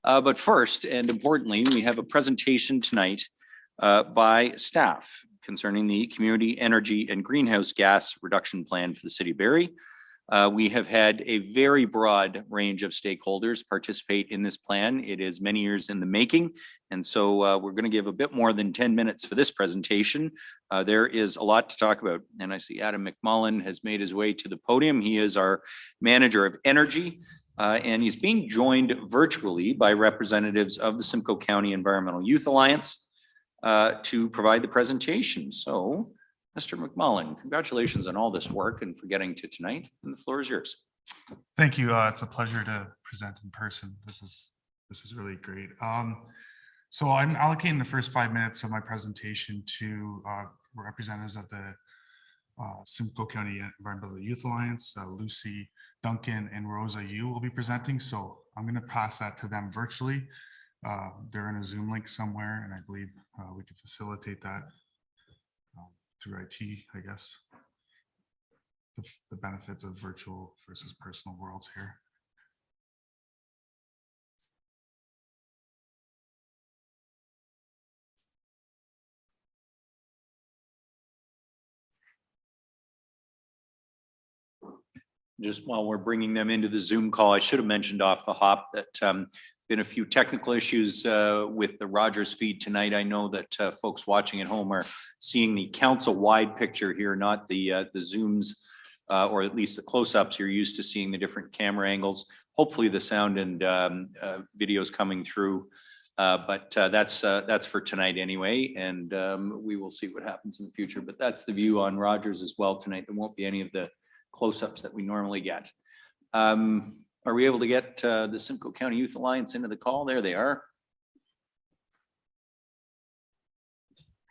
But first, and importantly, we have a presentation tonight by staff concerning the Community Energy and Greenhouse Gas Reduction Plan for the City of Barrie. We have had a very broad range of stakeholders participate in this plan. It is many years in the making, and so we're going to give a bit more than 10 minutes for this presentation. There is a lot to talk about, and I see Adam McMullen has made his way to the podium. He is our Manager of Energy, and he's being joined virtually by representatives of the Simcoe County Environmental Youth Alliance to provide the presentation. So, Mr. McMullen, congratulations on all this work and for getting to tonight, and the floor is yours. Thank you. It's a pleasure to present in person. This is really great. So I'm allocating the first 5 minutes of my presentation to representatives of the Simcoe County Environmental Youth Alliance. Lucy Duncan and Rosa Yu will be presenting. So I'm going to pass that to them virtually. They're in a Zoom link somewhere, and I believe we can facilitate that through IT, I guess. The benefits of virtual versus personal worlds here. Just while we're bringing them into the Zoom call, I should have mentioned off the hop that been a few technical issues with the Rogers feed tonight. I know that folks watching at home are seeing the council-wide picture here, not the Zooms, or at least the close-ups. You're used to seeing the different camera angles. Hopefully the sound and videos coming through, but that's for tonight anyway, and we will see what happens in the future. But that's the view on Rogers as well tonight. There won't be any of the close-ups that we normally get. Are we able to get the Simcoe County Youth Alliance into the call? There they are.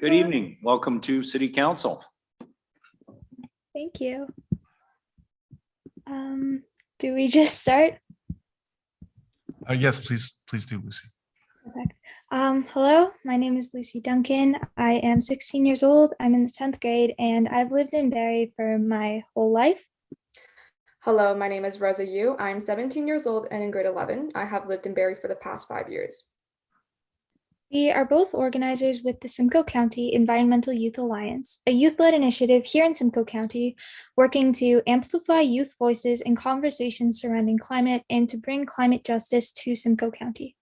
Good evening. Welcome to City Council. Thank you. Do we just start? Yes, please do, Lucy. Perfect. Hello, my name is Lucy Duncan. I am 16 years old. I'm in the 10th grade, and I've lived in Barrie for my whole life. Hello, my name is Rosa Yu. I'm 17 years old and in grade 11. I have lived in Barrie for the past 5 years. We are both organizers with the Simcoe County Environmental Youth Alliance, a youth-led initiative here in Simcoe County, working to amplify youth voices in conversations surrounding climate and to bring climate justice to Simcoe County.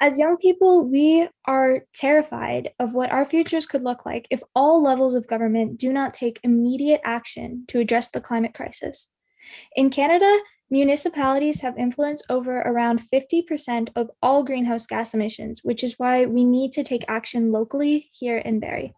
As young people, we are terrified of what our futures could look like if all levels of government do not take immediate action to address the climate crisis. In Canada, municipalities have influence over around 50% of all greenhouse gas emissions, which is why we need to take action locally here in Barrie.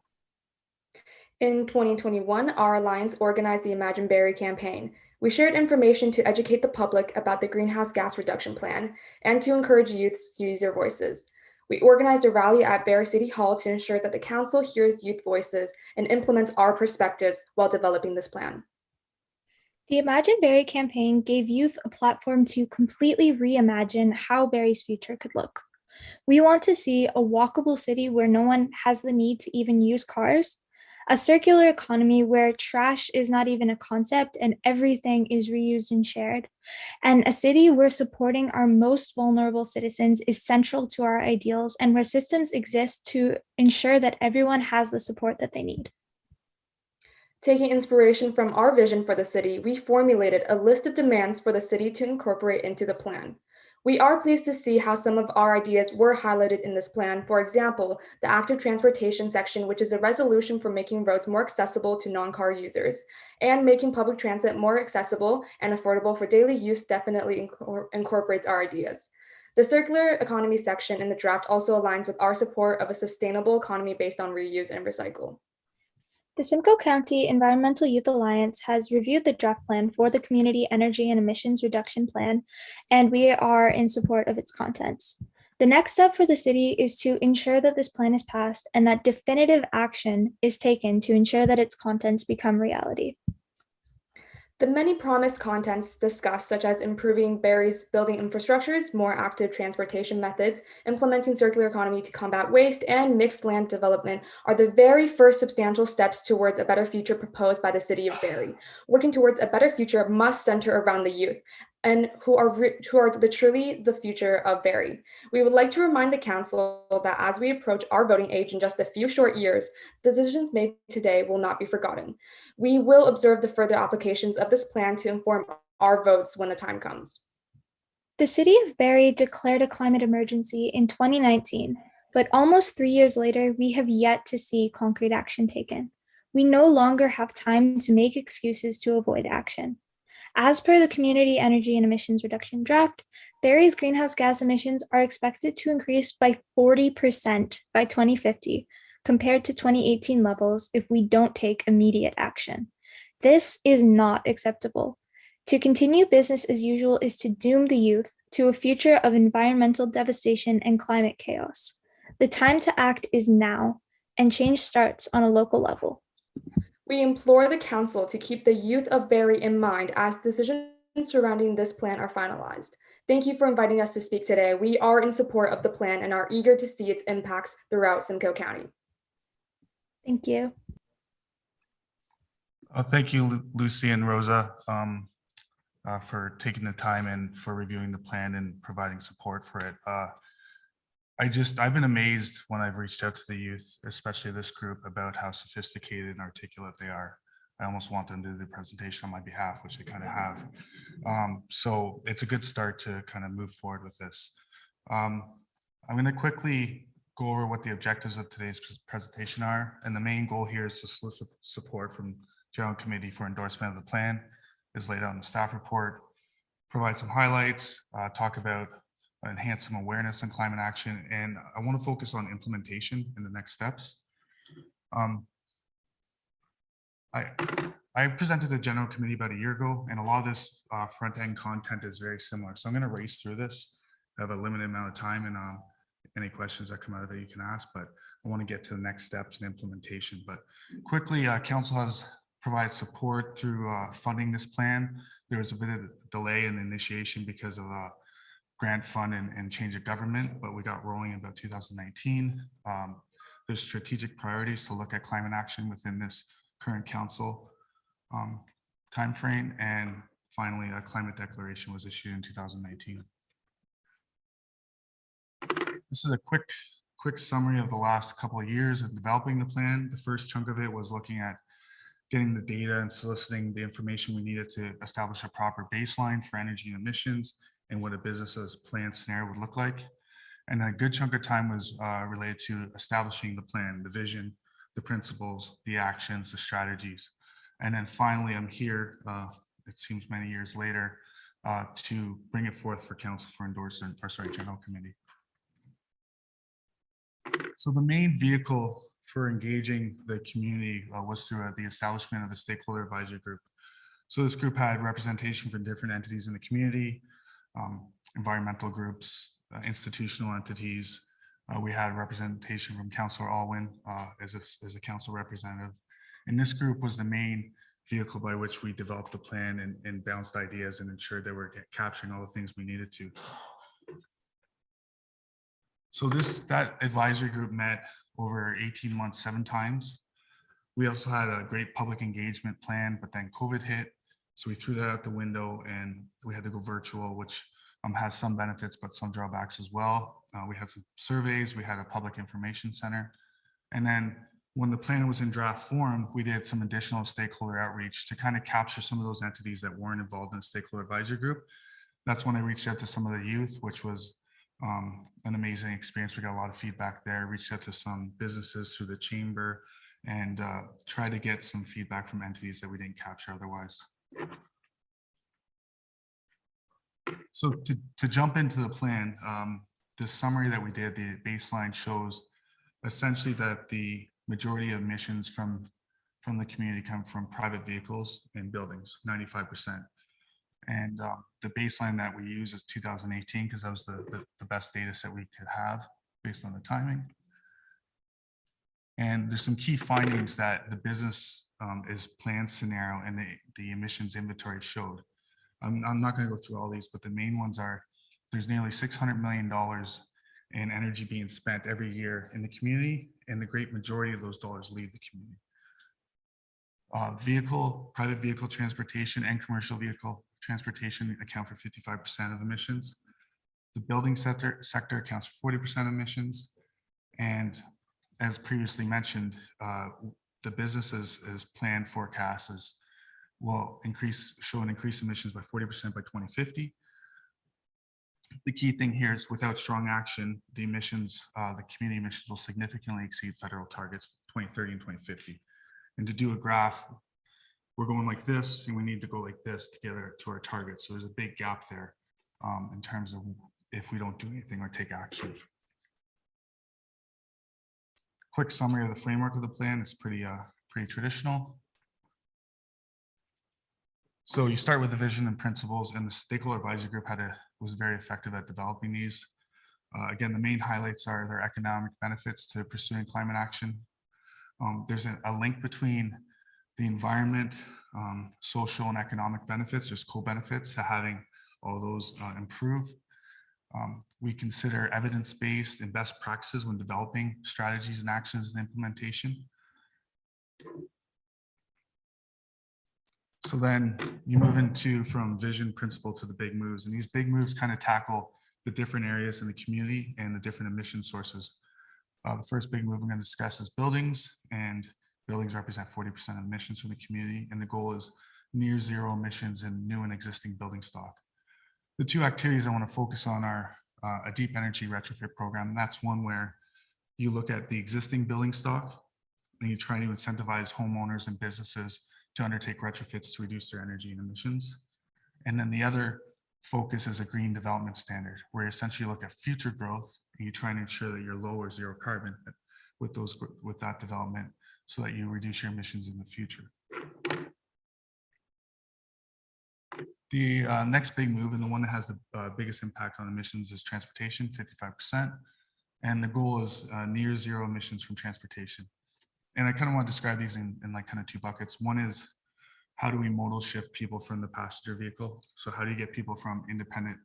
In 2021, our alliance organized the Imagine Barrie campaign. We shared information to educate the public about the greenhouse gas reduction plan and to encourage youths to use their voices. We organized a rally at Barrie City Hall to ensure that the council hears youth voices and implements our perspectives while developing this plan. The Imagine Barrie campaign gave youth a platform to completely reimagine how Barrie's future could look. We want to see a walkable city where no one has the need to even use cars, a circular economy where trash is not even a concept and everything is reused and shared, and a city where supporting our most vulnerable citizens is central to our ideals and where systems exist to ensure that everyone has the support that they need. Taking inspiration from our vision for the city, we formulated a list of demands for the city to incorporate into the plan. We are pleased to see how some of our ideas were highlighted in this plan. For example, the active transportation section, which is a resolution for making roads more accessible to non-car users, and making public transit more accessible and affordable for daily use definitely incorporates our ideas. The circular economy section in the draft also aligns with our support of a sustainable economy based on reuse and recycle. The Simcoe County Environmental Youth Alliance has reviewed the draft plan for the Community Energy and Emissions Reduction Plan, and we are in support of its contents. The next step for the city is to ensure that this plan is passed and that definitive action is taken to ensure that its contents become reality. The many promised contents discussed, such as improving Barrie's building infrastructures, more active transportation methods, implementing circular economy to combat waste, and mixed land development, are the very first substantial steps towards a better future proposed by the city of Barrie. Working towards a better future must center around the youth. and who are truly the future of Barrie. We would like to remind the council that as we approach our voting age in just a few short years, decisions made today will not be forgotten. We will observe the further applications of this plan to inform our votes when the time comes. The city of Barrie declared a climate emergency in 2019, but almost 3 years later, we have yet to see concrete action taken. We no longer have time to make excuses to avoid action. As per the Community Energy and Emissions Reduction Draft, Barrie's greenhouse gas emissions are expected to increase by 40% by 2050 compared to 2018 levels if we don't take immediate action. This is not acceptable. To continue business as usual is to doom the youth to a future of environmental devastation and climate chaos. The time to act is now, and change starts on a local level. We implore the council to keep the youth of Barrie in mind as decisions surrounding this plan are finalized. Thank you for inviting us to speak today. We are in support of the plan and are eager to see its impacts throughout Simcoe County. Thank you. Thank you, Lucy and Rosa, for taking the time and for reviewing the plan and providing support for it. I've been amazed when I've reached out to the youth, especially this group, about how sophisticated and articulate they are. I almost want them to do the presentation on my behalf, which they kind of have. So it's a good start to kind of move forward with this. I'm going to quickly go over what the objectives of today's presentation are. And the main goal here is to solicit support from General Committee for endorsement of the plan, is laid out in the staff report, provide some highlights, talk about enhance some awareness on climate action, and I want to focus on implementation and the next steps. I presented to the General Committee about a year ago, and a lot of this front-end content is very similar. So I'm going to race through this. I have a limited amount of time, and any questions that come out of it you can ask, but I want to get to the next steps and implementation. But quickly, Council has provided support through funding this plan. There was a bit of delay in the initiation because of grant fund and change of government, but we got rolling in about 2019. There's strategic priorities to look at climate action within this current council timeframe, and finally a climate declaration was issued in 2019. This is a quick summary of the last couple of years of developing the plan. The first chunk of it was looking at getting the data and soliciting the information we needed to establish a proper baseline for energy and emissions and what a business's plan scenario would look like. And a good chunk of time was related to establishing the plan, the vision, the principles, the actions, the strategies. And then finally, I'm here, it seems many years later, to bring it forth for council for endorsement, or sorry, General Committee. So the main vehicle for engaging the community was through the establishment of the Stakeholder Advisory Group. So this group had representation from different entities in the community, environmental groups, institutional entities. We had representation from Councillor Alwyn as a council representative. And this group was the main vehicle by which we developed the plan and bounced ideas and ensured that we're capturing all the things we needed to. So that advisory group met over 18 months, 7 times. We also had a great public engagement plan, but then COVID hit. So we threw that out the window and we had to go virtual, which has some benefits, but some drawbacks as well. We had some surveys, we had a public information center. And then when the plan was in draft form, we did some additional stakeholder outreach to kind of capture some of those entities that weren't involved in the stakeholder advisory group. That's when I reached out to some of the youth, which was an amazing experience. We got a lot of feedback there. Reached out to some businesses through the chamber and tried to get some feedback from entities that we didn't capture otherwise. So to jump into the plan, the summary that we did, the baseline shows essentially that the majority of emissions from the community come from private vehicles and buildings, 95%. And the baseline that we use is 2018 because that was the best data set we could have based on the timing. And there's some key findings that the business is planned scenario and the emissions inventory showed. I'm not going to go through all these, but the main ones are there's nearly $600 million in energy being spent every year in the community, and the great majority of those dollars leave the community. Private vehicle transportation and commercial vehicle transportation account for 55% of emissions. The building sector accounts for 40% of emissions. And as previously mentioned, the businesses as planned forecasts will show an increase in emissions by 40% by 2050. The key thing here is without strong action, the emissions, the community emissions will significantly exceed federal targets 2030 and 2050. And to do a graph, we're going like this, and we need to go like this to get to our target. So there's a big gap there in terms of if we don't do anything or take action. Quick summary of the framework of the plan is pretty traditional. So you start with the vision and principles, and the stakeholder advisory group was very effective at developing these. Again, the main highlights are their economic benefits to pursuing climate action. There's a link between the environment, social and economic benefits. There's co-benefits to having all those improve. We consider evidence-based and best practices when developing strategies and actions and implementation. So then you move into from vision principle to the big moves, and these big moves kind of tackle the different areas in the community and the different emission sources. The first big move we're going to discuss is buildings, and buildings represent 40% of emissions from the community, and the goal is near zero emissions in new and existing building stock. The two activities I want to focus on are a deep energy retrofit program. That's one where you look at the existing building stock and you try to incentivize homeowners and businesses to undertake retrofits to reduce their energy and emissions. And then the other focus is a green development standard, where you essentially look at future growth and you try to ensure that you're low or zero carbon with that development so that you reduce your emissions in the future. The next big move, and the one that has the biggest impact on emissions, is transportation, 55%. And the goal is near zero emissions from transportation. And I kind of want to describe these in like kind of two buckets. One is, how do we modal shift people from the passenger vehicle? So how do you get people from independent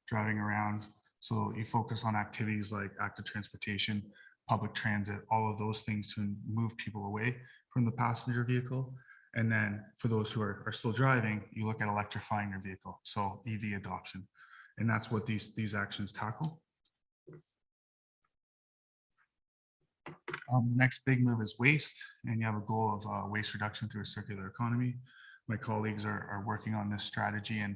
driving around? So you focus on activities like active transportation, public transit, all of those things to move people away from the passenger vehicle. And then for those who are still driving, you look at electrifying your vehicle, so EV adoption. And that's what these actions tackle. The next big move is waste, and you have a goal of waste reduction through a circular economy. My colleagues are working on this strategy, and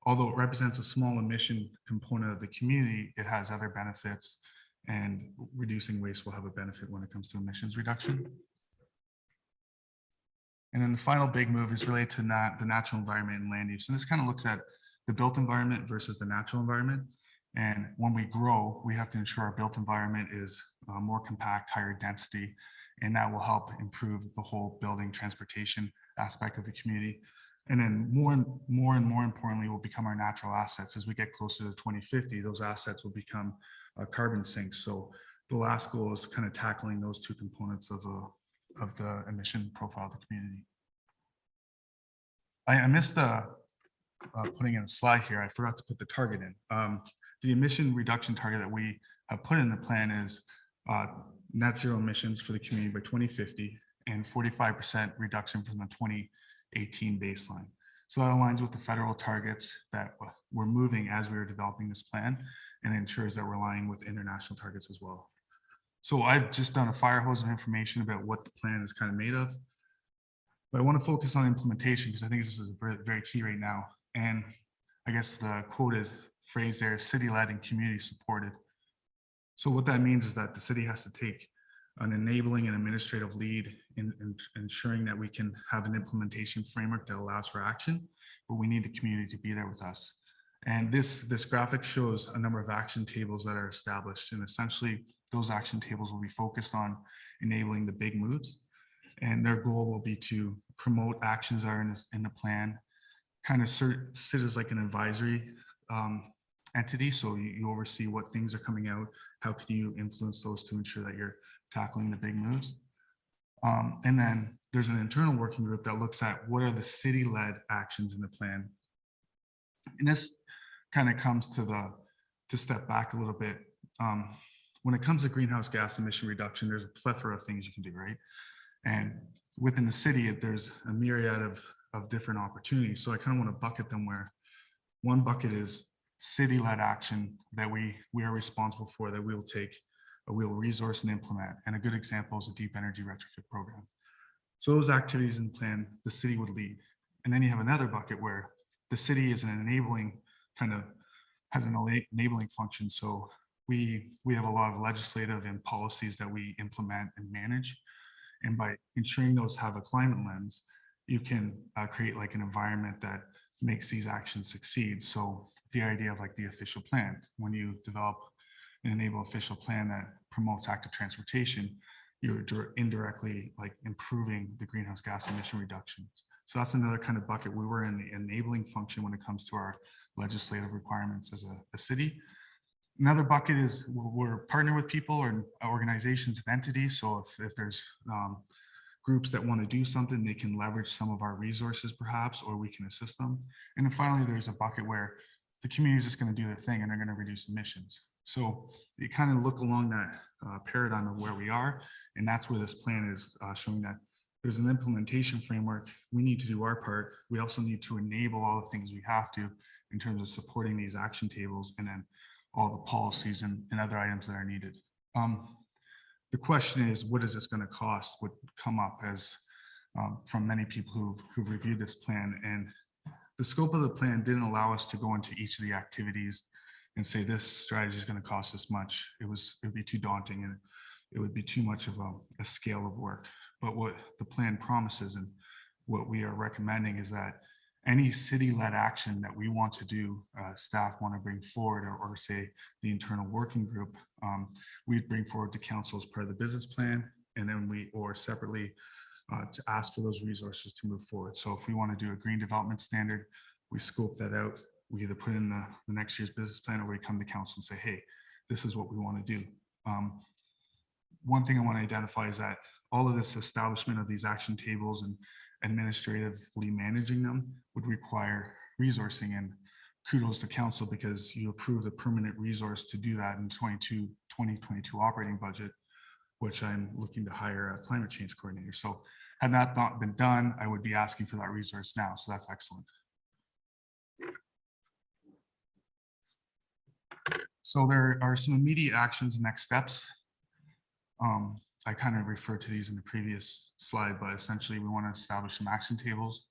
although it represents a small emission component of the community, it has other benefits, and reducing waste will have a benefit when it comes to emissions reduction. And then the final big move is related to the natural environment and land use. And this kind of looks at the built environment versus the natural environment. And when we grow, we have to ensure our built environment is more compact, higher density, and that will help improve the whole building transportation aspect of the community. And then more and more importantly will become our natural assets. As we get closer to 2050, those assets will become carbon sinks. So the last goal is kind of tackling those two components of the emission profile of the community. I missed putting in a slide here. I forgot to put the target in. The emission reduction target that we have put in the plan is net zero emissions for the community by 2050 and 45% reduction from the 2018 baseline. So that aligns with the federal targets that we're moving as we are developing this plan, and ensures that we're aligning with international targets as well. So I've just done a fire hose of information about what the plan is kind of made of. But I want to focus on implementation because I think this is very, very key right now. And I guess the quoted phrase there is city-led and community supported. So what that means is that the city has to take an enabling and administrative lead in ensuring that we can have an implementation framework that allows for action, but we need the community to be there with us. And this graphic shows a number of action tables that are established, and essentially those action tables will be focused on enabling the big moves. And their goal will be to promote actions that are in the plan, kind of sit as like an advisory entity. So you oversee what things are coming out. How can you influence those to ensure that you're tackling the big moves? And then there's an internal working group that looks at what are the city-led actions in the plan. And this kind of comes to step back a little bit. When it comes to greenhouse gas emission reduction, there's a plethora of things you can do, right? And within the city, there's a myriad of different opportunities. So I kind of want to bucket them where One bucket is city-led action that we are responsible for, that we will take, we will resource and implement. And a good example is a deep energy retrofit program. So those activities in the plan, the city would lead. And then you have another bucket where the city is an enabling has an enabling function. So we have a lot of legislative and policies that we implement and manage. And by ensuring those have a climate lens, you can create like an environment that makes these actions succeed. So the idea of like the official plan, when you develop and enable official plan that promotes active transportation, you're indirectly like improving the greenhouse gas emission reductions. So that's another kind of bucket. We were in the enabling function when it comes to our legislative requirements as a city. Another bucket is we're partner with people or organizations and entities. So if there's groups that want to do something, they can leverage some of our resources perhaps, or we can assist them. And then finally, there's a bucket where the community is just going to do their thing and they're going to reduce emissions. So you kind of look along that paradigm of where we are. And that's where this plan is showing that there's an implementation framework. We need to do our part. We also need to enable all the things we have to in terms of supporting these action tables and then all the policies and other items that are needed. The question is, what is this going to cost? Would come up as from many people who've reviewed this plan, and the scope of the plan didn't allow us to go into each of the activities and say this strategy is going to cost this much. It would be too daunting and it would be too much of a scale of work. But what the plan promises and what we are recommending is that any city-led action that we want to do, staff want to bring forward, or say the internal working group, we'd bring forward to council as part of the business plan, and then or separately to ask for those resources to move forward. So if we want to do a green development standard, we scope that out. We either put in the next year's business plan, or we come to council and say, hey, this is what we want to do. One thing I want to identify is that all of this establishment of these action tables and administratively managing them would require resourcing, and kudos to council because you approved the permanent resource to do that in 2022 operating budget, which I'm looking to hire a climate change coordinator. So had that not been done, I would be asking for that resource now. So that's excellent. So there are some immediate actions and next steps. I kind of referred to these in the previous slide, but essentially we want to establish some action tables.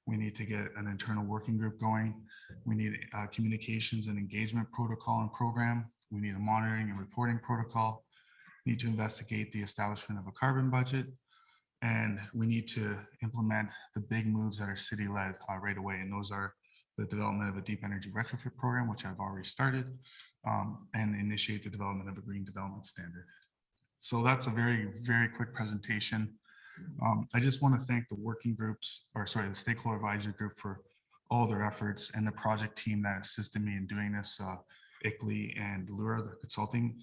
We need to get an internal working group going. We need communications and engagement protocol and program. We need a monitoring and reporting protocol. We need to investigate the establishment of a carbon budget. And we need to implement the big moves that are city-led right away. And those are the development of a deep energy retrofit program, which I've already started, and initiate the development of a green development standard. So that's a very, very quick presentation. I just want to thank the working groups, or sorry, the stakeholder advisory group for all their efforts, and the project team that assisted me in doing this, ICLEI and Lura, the consulting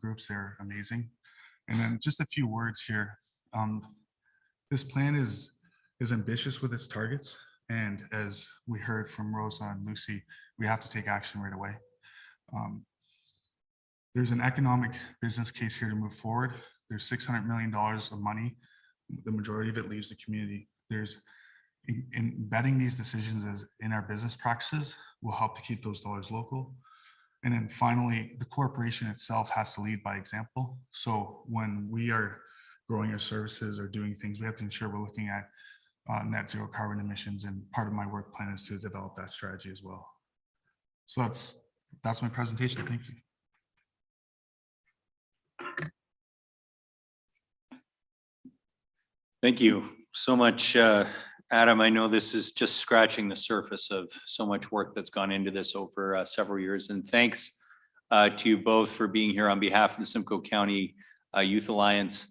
groups, they're amazing. And then just a few words here. This plan is ambitious with its targets. And as we heard from Rosa and Lucy, we have to take action right away. There's an economic business case here to move forward. There's $600 million of money. The majority of it leaves the community. There's embedding these decisions as in our business practices will help to keep those dollars local. And then finally, the corporation itself has to lead by example. So when we are growing our services or doing things, we have to ensure we're looking at net zero carbon emissions. And part of my work plan is to develop that strategy as well. So that's my presentation. Thank you. Thank you so much, Adam. I know this is just scratching the surface of so much work that's gone into this over several years. And thanks to you both for being here on behalf of the Simcoe County Youth Alliance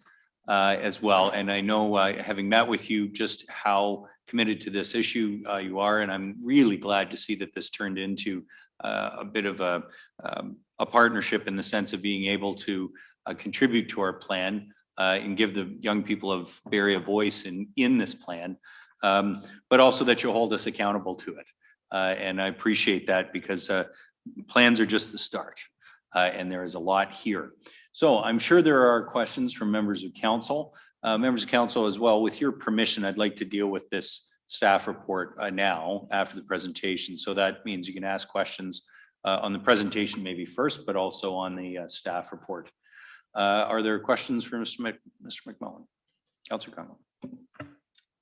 as well. And I know having met with you just how committed to this issue you are. And I'm really glad to see that this turned into a bit of a partnership in the sense of being able to contribute to our plan and give the young people of Barrie a voice in this plan, but also that you'll hold us accountable to it. And I appreciate that because plans are just the start and there is a lot here. So I'm sure there are questions from members of council. Members of council as well, with your permission, I'd like to deal with this staff report now after the presentation. So that means you can ask questions on the presentation maybe first, but also on the staff report. Are there questions for Mr. McMullen? Councillor Congo.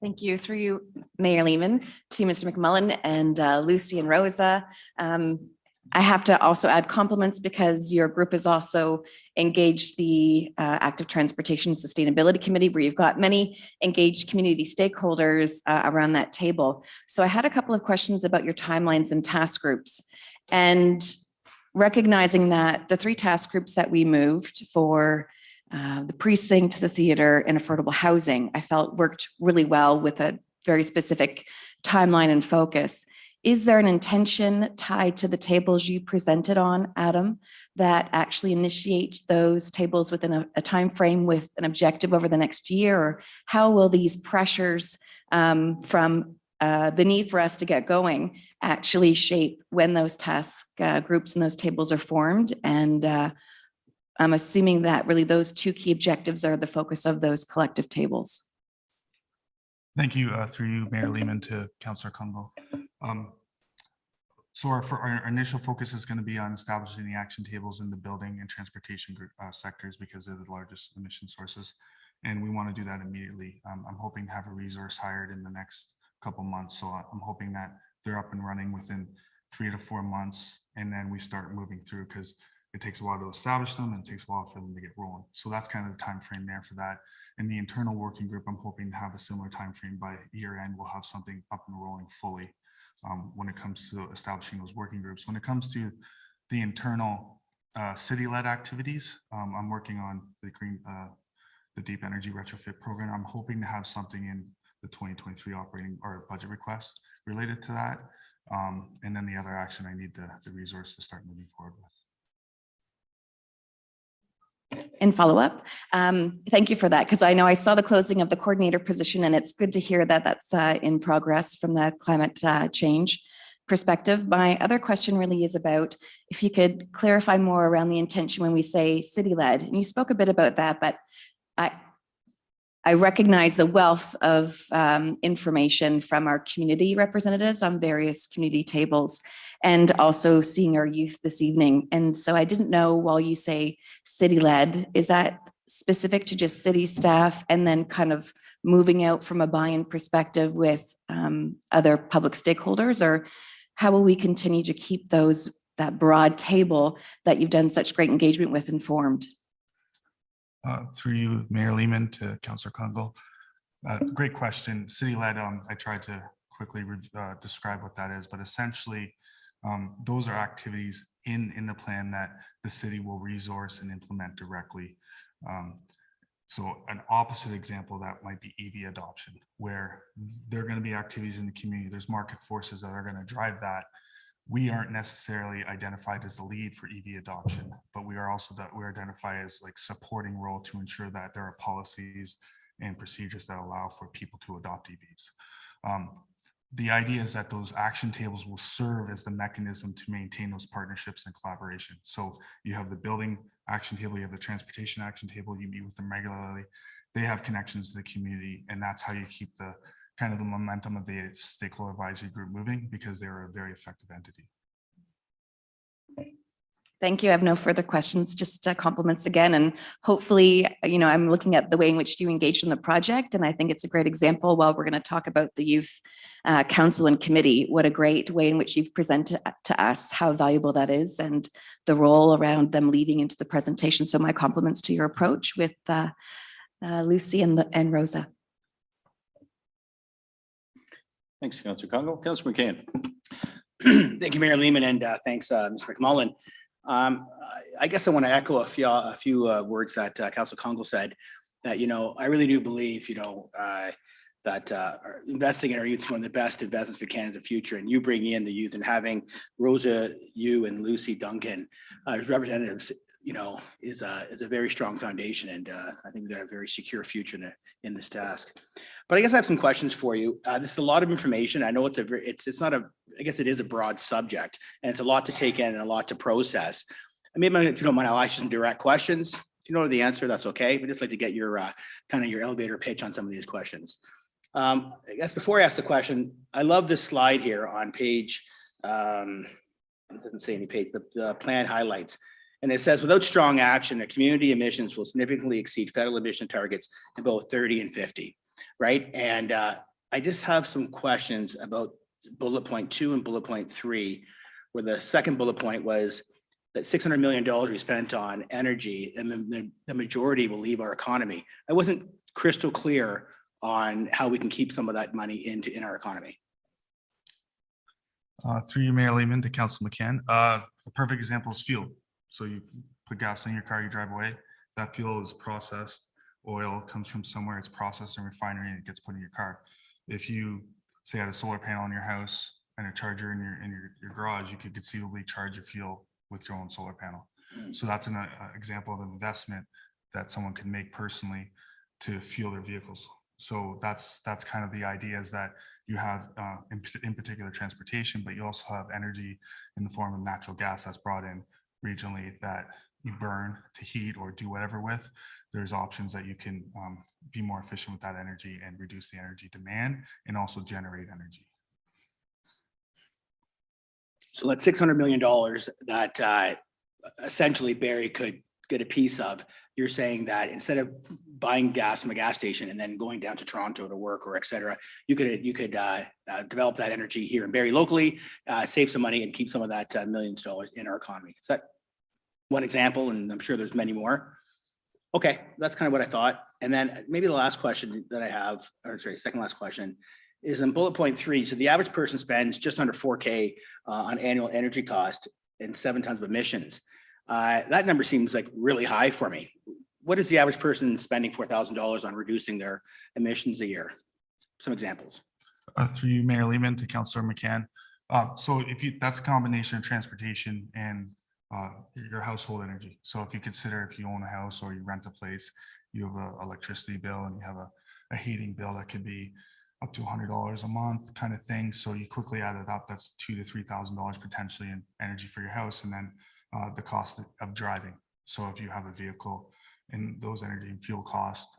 Thank you. Through you, Mayor Lehman, to Mr. McMullen and Lucy and Rosa. I have to also add compliments because your group has also engaged the Active Transportation and Sustainability Committee, where you've got many engaged community stakeholders around that table. So I had a couple of questions about your timelines and task groups. And recognizing that the 3 task groups that we moved for the precinct, the theater, and affordable housing, I felt worked really well with a very specific timeline and focus. Is there an intention tied to the tables you presented on, Adam, that actually initiate those tables within a time frame with an objective over the next year? Or how will these pressures from the need for us to get going actually shape when those task groups and those tables are formed? And I'm assuming that really those 2 key objectives are the focus of those collective tables. Thank you, through you, Mayor Lehman, to Councillor Congo. So our initial focus is going to be on establishing the action tables in the building and transportation group, sectors, because they're the largest emission sources. And we want to do that immediately. I'm hoping to have a resource hired in the next couple months. So I'm hoping that they're up and running within 3 to 4 months. And then we start moving through, because it takes a while to establish them and it takes a while for them to get rolling. So that's kind of the time frame there for that. And the internal working group, I'm hoping to have a similar time frame. By year end, we'll have something up and rolling fully when it comes to establishing those working groups. When it comes to the internal city-led activities, I'm working on the deep energy retrofit program. I'm hoping to have something in the 2023 operating or budget request related to that. And then the other action, I need the resource to start moving forward with. And follow up. Thank you for that, because I know I saw the closing of the coordinator position, and it's good to hear that that's in progress from the climate change perspective. My other question really is about if you could clarify more around the intention when we say city-led. And you spoke a bit about that, but I recognize the wealth of information from our community representatives on various community tables, and also seeing our youth this evening. And so I didn't know, while you say city-led, is that specific to just city staff and then kind of moving out from a buy-in perspective with other public stakeholders? Or how will we continue to keep that broad table that you've done such great engagement with informed? Through you, Mayor Lehman, to Councillor Congo. Great question. City-led, I tried to quickly describe what that is, but essentially those are activities in the plan that the city will resource and implement directly. So an opposite example that might be EV adoption, where there are going to be activities in the community. There's market forces that are going to drive that. We aren't necessarily identified as the lead for EV adoption, but we are also we're identified as like supporting role to ensure that there are policies and procedures that allow for people to adopt EVs. The idea is that those action tables will serve as the mechanism to maintain those partnerships and collaboration. So you have the building action table, you have the transportation action table, you meet with them regularly. They have connections to the community, and that's how you keep the kind of the momentum of the stakeholder advisory group moving, because they're a very effective entity. Thank you. I have no further questions, just compliments again. And hopefully, I'm looking at the way in which you engaged in the project, and I think it's a great example. While we're going to talk about the youth council and committee, what a great way in which you've presented to us how valuable that is, and the role around them leading into the presentation. So my compliments to your approach with Lucy and Rosa. Thanks, Councillor Congo. Councillor McCann. Thank you, Mayor Lehman, and thanks, Mr. McMullen. I guess I want to echo a few words that Councillor Congo said. That I really do believe that investing in our youth is one of the best investments we can in the future. And you bringing in the youth and having Rosa, you, and Lucy Duncan as representatives, is a very strong foundation. And I think we've got a very secure future in this task. But I guess I have some questions for you. This is a lot of information. I know it's not I guess it is a broad subject, and it's a lot to take in and a lot to process. I mean, if you don't mind, I'll ask you some direct questions. If you know the answer, that's okay. But just like to get your kind of your elevator pitch on some of these questions. I guess before I ask the question, I love this slide here on page, it doesn't say any page, the plan highlights. And it says, without strong action, the community emissions will significantly exceed federal emission targets in both 30 and 50, right? And I just have some questions about bullet point 2 and bullet point 3, where the second bullet point was that $600 million we spent on energy, and the majority will leave our economy. I wasn't crystal clear on how we can keep some of that money in our economy. Through you, Mayor Lehman, to Councillor McCann. A perfect example is fuel. So you put gas in your car, you drive away. That fuel is processed. Oil comes from somewhere, it's processed in a refinery, and it gets put in your car. If you say had a solar panel in your house and a charger in your garage, you could conceivably charge your fuel with your own solar panel. So that's an example of an investment that someone can make personally to fuel their vehicles. So that's kind of the idea, is that you have in particular transportation, but you also have energy in the form of natural gas that's brought in regionally that you burn to heat or do whatever with. There's options that you can be more efficient with that energy and reduce the energy demand and also generate energy. So that's $600 million that essentially Barrie could get a piece of. You're saying that instead of buying gas from a gas station and then going down to Toronto to work or et cetera, you could develop that energy here in Barrie locally, save some money and keep some of that millions of dollars in our economy. Is that one example? And I'm sure there's many more. Okay, that's kind of what I thought. And then maybe the last question that I have, or sorry, second last question, is in bullet point 3. So the average person spends just under $4,000 on annual energy cost and 7 tons of emissions. That number seems like really high for me. What is the average person spending $4,000 on reducing their emissions a year? Some examples. Through you, Mayor Lehman, to Councillor McCann. So that's a combination of transportation and your household energy. So if you consider, if you own a house or you rent a place, you have an electricity bill and you have a heating bill that could be up to $100 a month kind of thing. So you quickly add it up, that's $2,000 to $3,000 potentially in energy for your house. And then the cost of driving. So if you have a vehicle, and those energy and fuel costs,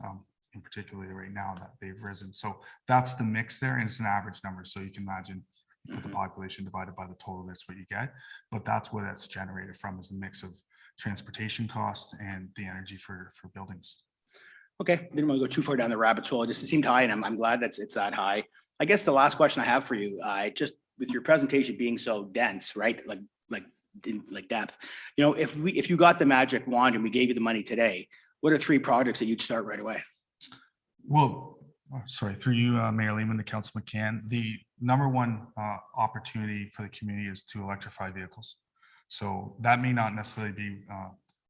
in particularly right now, that they've risen. So that's the mix there, and it's an average number. So you can imagine you put the population divided by the total, that's what you get. But that's what that's generated from, is a mix of transportation costs and the energy for buildings. Okay, didn't want to go too far down the rabbit hole. It just seemed high, and I'm glad that it's that high. I guess the last question I have for you, just with your presentation being so dense, right? Like depth, you know, if you got the magic wand and we gave you the money today, what are 3 projects that you'd start right away? Well, sorry, through you, Mayor Lehman, to Councillor McCann, the number one opportunity for the community is to electrify vehicles. So that may not necessarily be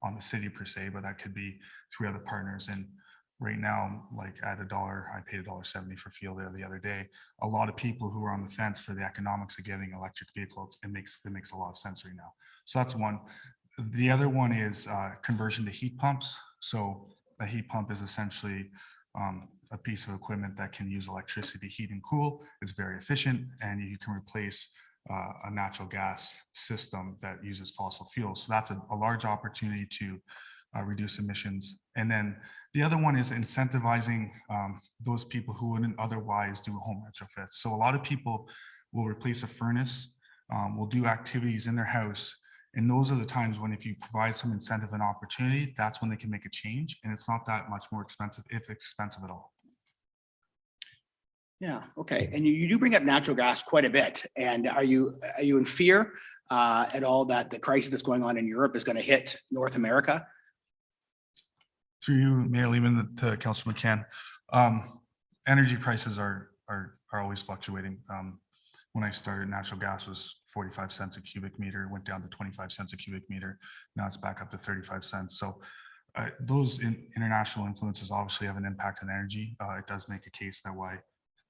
on the city per se, but that could be through other partners. And right now, like at $1, I paid $1.70 for fuel there the other day. A lot of people who are on the fence for the economics of getting electric vehicles, it makes a lot of sense right now. So that's one. The other one is conversion to heat pumps. So a heat pump is essentially a piece of equipment that can use electricity to heat and cool. It's very efficient, and you can replace a natural gas system that uses fossil fuels. So that's a large opportunity to reduce emissions. And then the other one is incentivizing those people who wouldn't otherwise do a home retrofit. So a lot of people will replace a furnace, will do activities in their house. And those are the times when, if you provide some incentive and opportunity, that's when they can make a change. And it's not that much more expensive, if expensive at all. Yeah, okay. And you do bring up natural gas quite a bit. And are you in fear at all that the crisis that's going on in Europe is going to hit North America? Through you, Mayor Lehman, to Councillor McCann, energy prices are always fluctuating. When I started, natural gas was 45 cents a cubic meter, went down to 25 cents a cubic meter. Now it's back up to 35 cents. So those international influences obviously have an impact on energy. It does make a case that why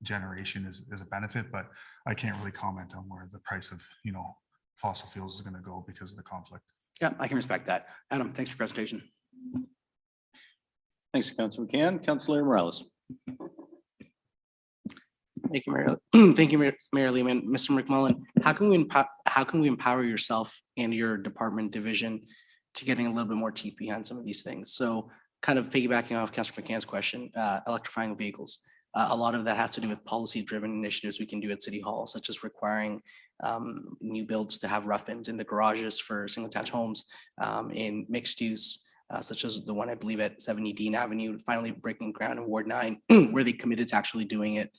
generation is a benefit, but I can't really comment on where the price of fossil fuels is going to go because of the conflict. Yeah, I can respect that. Adam, thanks for your presentation. Thanks, Councillor McCann. Councillor Morales. Thank you, Mayor. Thank you, Mayor Lehman. Mr. McMullen, how can we empower yourself and your department division to getting a little bit more teeth behind some of these things? So kind of piggybacking off Councillor McCann's question, electrifying vehicles. A lot of that has to do with policy-driven initiatives we can do at City Hall, such as requiring new builds to have rough-ins in the garages for single-attached homes, in mixed use, such as the one I believe at 70 Dean Avenue, finally breaking ground in Ward 9, where they committed to actually doing it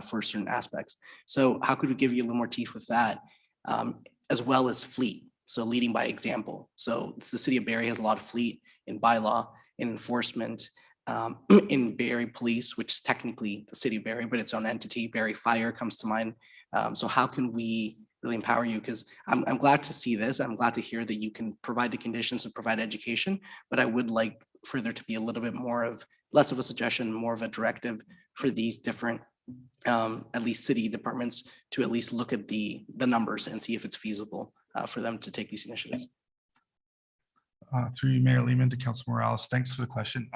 for certain aspects. So how could we give you a little more teeth with that, as well as fleet? So leading by example. So the city of Barrie has a lot of fleet in bylaw, in enforcement, in Barrie Police, which is technically the city of Barrie, but its own entity. Barrie Fire comes to mind. So how can we really empower you? Because I'm glad to see this. I'm glad to hear that you can provide the conditions and provide education, but I would like for there to be a little bit more of, less of a suggestion, more of a directive for these different, at least city departments to at least look at the numbers and see if it's feasible for them to take these initiatives. Through you, Mayor Lehman, to Councilor Morales, thanks for the question.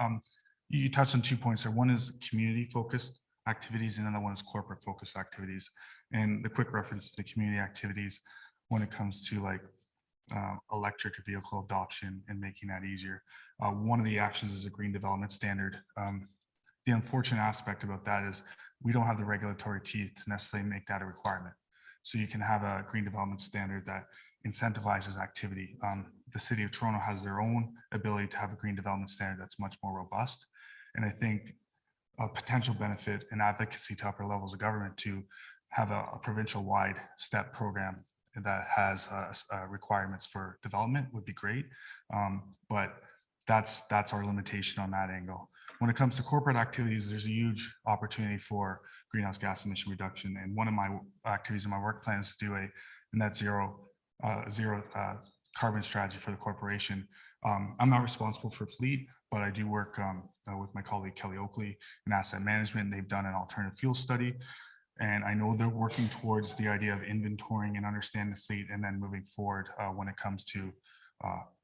You touched on 2 points there. One is community-focused activities, and then the one is corporate-focused activities. And the quick reference to the community activities when it comes to like electric vehicle adoption and making that easier. One of the actions is a green development standard. The unfortunate aspect about that is we don't have the regulatory teeth to necessarily make that a requirement. So you can have a green development standard that incentivizes activity. The city of Toronto has their own ability to have a green development standard that's much more robust. And I think a potential benefit and advocacy to upper levels of government to have a provincial-wide STEP program that has requirements for development would be great. But that's our limitation on that angle. When it comes to corporate activities, there's a huge opportunity for greenhouse gas emission reduction. And one of my activities in my work plan is to do a net zero carbon strategy for the corporation. I'm not responsible for fleet, but I do work with my colleague Kelly Oakley in asset management. They've done an alternative fuel study, and I know they're working towards the idea of inventorying and understanding the fleet and then moving forward when it comes to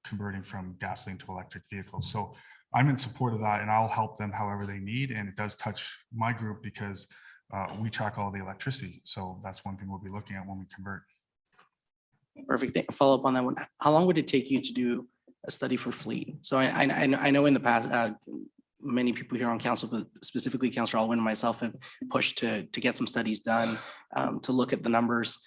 converting from gasoline to electric vehicles. So I'm in support of that, and I'll help them however they need. And it does touch my group because we track all the electricity. So that's one thing we'll be looking at when we convert. Perfect. Follow up on that one. How long would it take you to do a study for fleet? So I know in the past, many people here on council, but specifically Councillor Alwyn and myself, have pushed to get some studies done, to look at the numbers.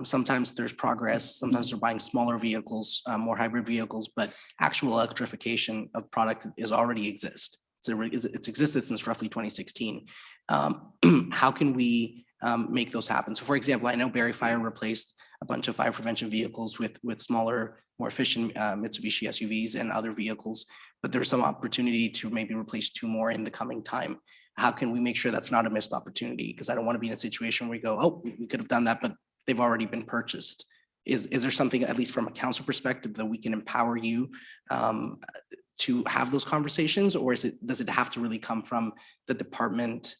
Sometimes there's progress. Sometimes they're buying smaller vehicles, more hybrid vehicles, but actual electrification of product is already exist. It's existed since roughly 2016. How can we make those happen? So for example, I know Barrie Fire replaced a bunch of fire prevention vehicles with smaller, more efficient Mitsubishi SUVs and other vehicles, but there's some opportunity to maybe replace 2 more in the coming time. How can we make sure that's not a missed opportunity? Because I don't want to be in a situation where we go, oh, we could have done that, but they've already been purchased. Is there something, at least from a council perspective, that we can empower you to have those conversations, or does it have to really come from the department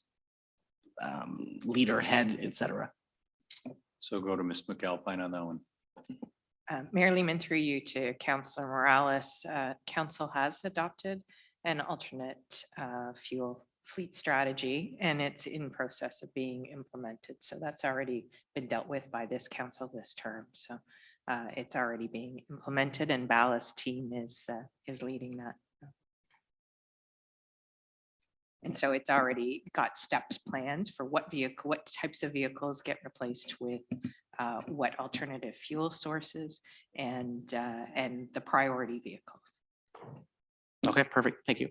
leader, head, et cetera? So go to Ms. McAlpine on that one. Mayor Lehman, through you to Councillor Morales, council has adopted an alternate fuel fleet strategy, and it's in process of being implemented. So that's already been dealt with by this council this term. So it's already being implemented, and Ballast team is leading that. And so it's already got steps planned for what types of vehicles get replaced with what alternative fuel sources and the priority vehicles. Okay, perfect. Thank you.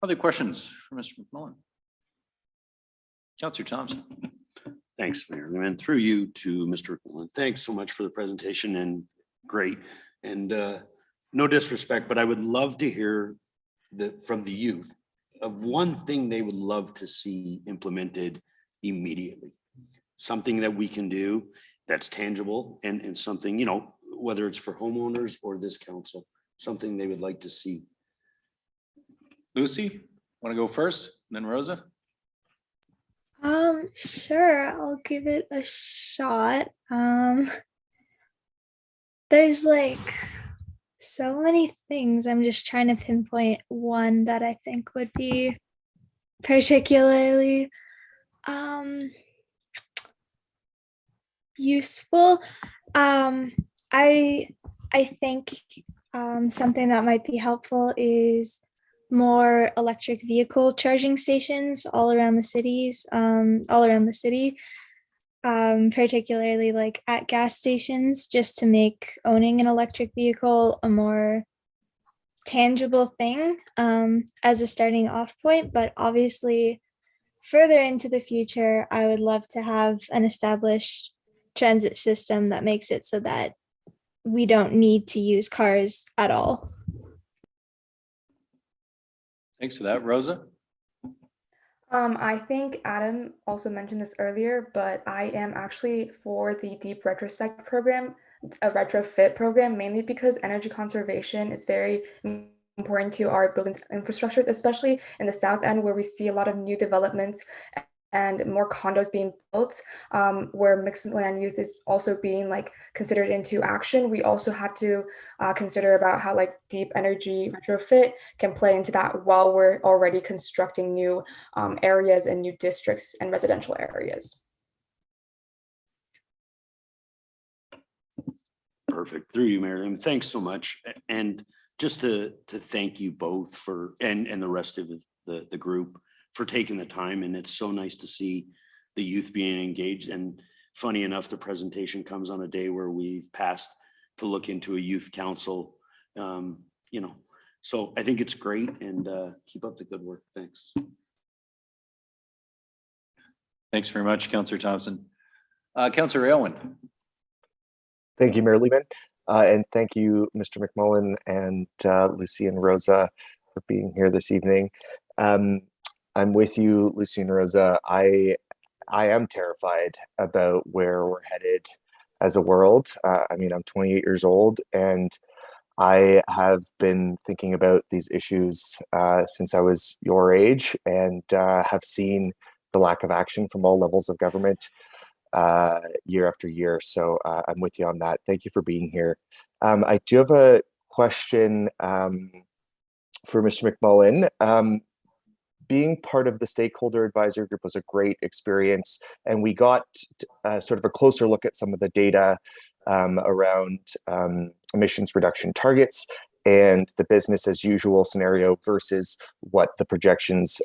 Other questions for Mr. McMullen? Councillor Thompson. Thanks, Mayor Lehman. Through you to Mr. McMullen. Thanks so much for the presentation, and great. And no disrespect, but I would love to hear from the youth of one thing they would love to see implemented immediately. Something that we can do that's tangible and something, you know, whether it's for homeowners or this council, something they would like to see. Lucy, want to go first, and then Rosa? Sure, I'll give it a shot. There's like so many things. I'm just trying to pinpoint one that I think would be particularly useful. I think something that might be helpful is more electric vehicle charging stations all around the city, particularly like at gas stations, just to make owning an electric vehicle a more tangible thing as a starting off point. But obviously, further into the future, I would love to have an established transit system that makes it so that we don't need to use cars at all. Thanks for that. Rosa? I think Adam also mentioned this earlier, but I am actually for the deep retrospect program, a retrofit program, mainly because energy conservation is very important to our buildings infrastructures, especially in the South End, where we see a lot of new developments and more condos being built, where mixed land use is also being like considered into action. We also have to consider about how like deep energy retrofit can play into that while we're already constructing new areas and new districts and residential areas. Perfect. Through you, Mayor Lehman. Thanks so much. And just to thank you both for, and the rest of the group for taking the time. And it's so nice to see the youth being engaged. And funny enough, the presentation comes on a day where we've passed to look into a youth council, you know, so I think it's great, and keep up the good work. Thanks. Thanks very much, Councillor Thompson. Councillor Aylwin. Thank you, Mayor Lehman. And thank you, Mr. McMullen and Lucy and Rosa for being here this evening. I'm with you, Lucy and Rosa. I am terrified about where we're headed as a world. I mean, I'm 28 years old, and I have been thinking about these issues since I was your age, and have seen the lack of action from all levels of government year after year. So I'm with you on that. Thank you for being here. I do have a question for Mr. McMullen. Being part of the stakeholder advisory group was a great experience, and we got sort of a closer look at some of the data around emissions reduction targets and the business as usual scenario versus what the projections,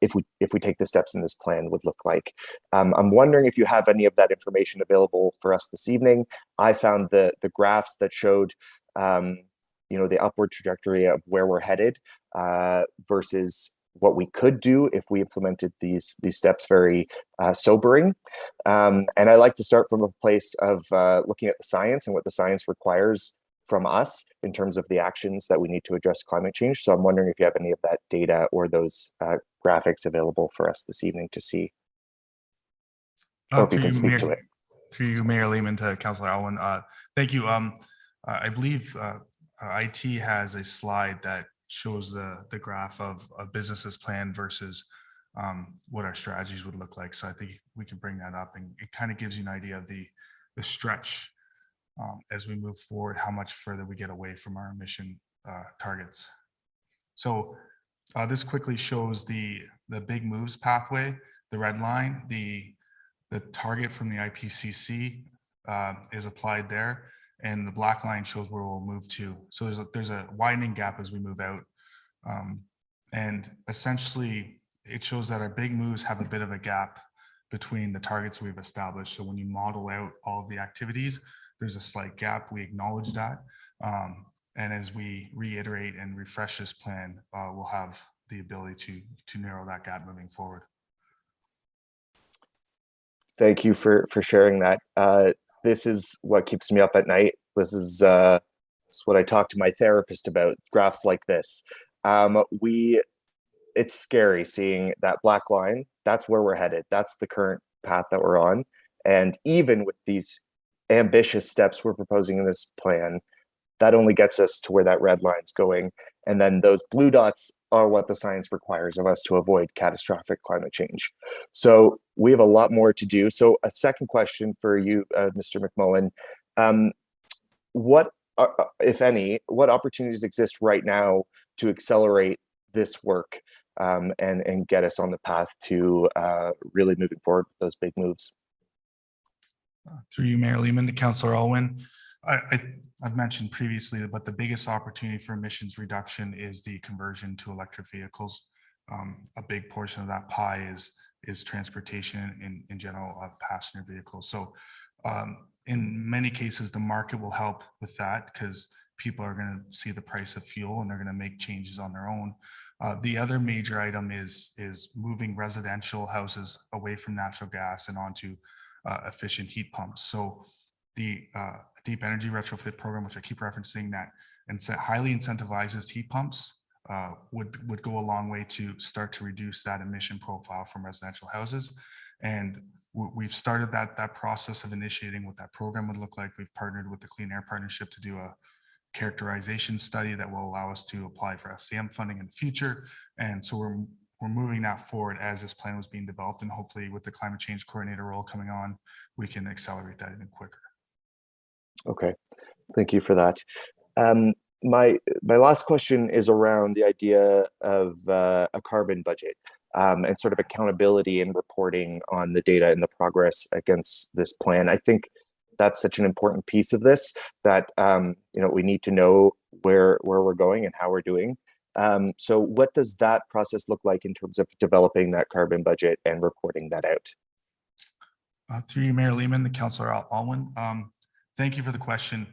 if we take the steps in this plan, would look like. I'm wondering if you have any of that information available for us this evening. I found the graphs that showed you know, the upward trajectory of where we're headed versus what we could do if we implemented these steps very sobering. And I like to start from a place of looking at the science and what the science requires from us in terms of the actions that we need to address climate change. So I'm wondering if you have any of that data or those graphics available for us this evening to see. Or if you can speak to it. Through you, Mayor Lehman, to Councillor Aylwin. Thank you. I believe IT has a slide that shows the graph of a business's plan versus what our strategies would look like. So I think we can bring that up, and it kind of gives you an idea of the stretch as we move forward, how much further we get away from our emission targets. So this quickly shows the big moves pathway, the red line, the target from the IPCC is applied there, and the black line shows where we'll move to. So there's a widening gap as we move out. And essentially it shows that our big moves have a bit of a gap between the targets we've established. So when you model out all of the activities, there's a slight gap. We acknowledge that. And as we reiterate and refresh this plan, we'll have the ability to narrow that gap moving forward. Thank you for sharing that. This is what keeps me up at night. This is what I talk to my therapist about, graphs like this. It's scary seeing that black line. That's where we're headed. That's the current path that we're on. And even with these ambitious steps we're proposing in this plan, that only gets us to where that red line's going. And then those blue dots are what the science requires of us to avoid catastrophic climate change. So we have a lot more to do. So a second question for you, Mr. McMullen. What, if any, what opportunities exist right now to accelerate this work and get us on the path to really moving forward with those big moves? Through you, Mayor Lehman, to Councillor Aylwin. I've mentioned previously, but the biggest opportunity for emissions reduction is the conversion to electric vehicles. A big portion of that pie is transportation in general of passenger vehicles. So in many cases, the market will help with that because people are going to see the price of fuel and they're going to make changes on their own. The other major item is moving residential houses away from natural gas and onto efficient heat pumps. So the deep energy retrofit program, which I keep referencing, that and highly incentivizes heat pumps would go a long way to start to reduce that emission profile from residential houses. And we've started that process of initiating what that program would look like. We've partnered with the Clean Air Partnership to do a characterization study that will allow us to apply for FCM funding in the future. And so we're moving that forward as this plan was being developed, and hopefully with the climate change coordinator role coming on, we can accelerate that even quicker. Okay, thank you for that. My last question is around the idea of a carbon budget and sort of accountability and reporting on the data and the progress against this plan. I think that's such an important piece of this that we need to know where we're going and how we're doing. So what does that process look like in terms of developing that carbon budget and reporting that out? Through you, Mayor Lehman, the Councillor Alwyn. Thank you for the question.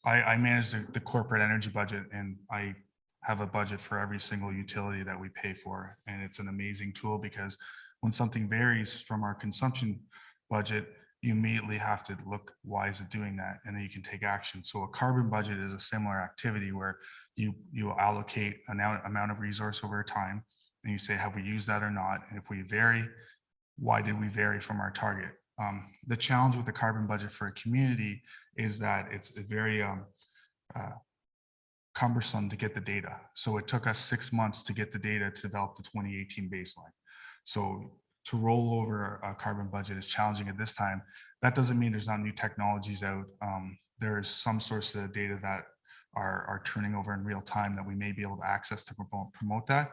I manage the corporate energy budget, and I have a budget for every single utility that we pay for. And it's an amazing tool because when something varies from our consumption budget, you immediately have to look, why is it doing that? And then you can take action. So a carbon budget is a similar activity where you allocate an amount of resource over time, and you say, have we used that or not? And if we vary, why did we vary from our target? The challenge with the carbon budget for a community is that it's very cumbersome to get the data. So it took us 6 months to get the data to develop the 2018 baseline. So to roll over a carbon budget is challenging at this time. That doesn't mean there's not new technologies out. There's some sources of data that are turning over in real time that we may be able to access to promote that.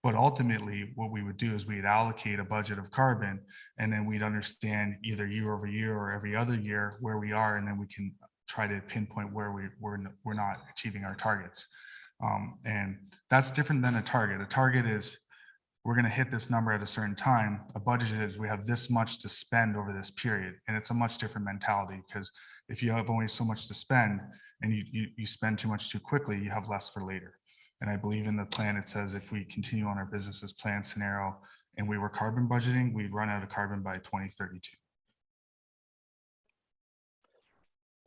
But ultimately, what we would do is we'd allocate a budget of carbon, and then we'd understand either year over year or every other year where we are, and then we can try to pinpoint where we're not achieving our targets. And that's different than a target. A target is we're going to hit this number at a certain time. A budget is we have this much to spend over this period, and it's a much different mentality because if you have only so much to spend and you spend too much too quickly, you have less for later. And I believe in the plan, it says if we continue on our business as planned scenario and we were carbon budgeting, we'd run out of carbon by 2032.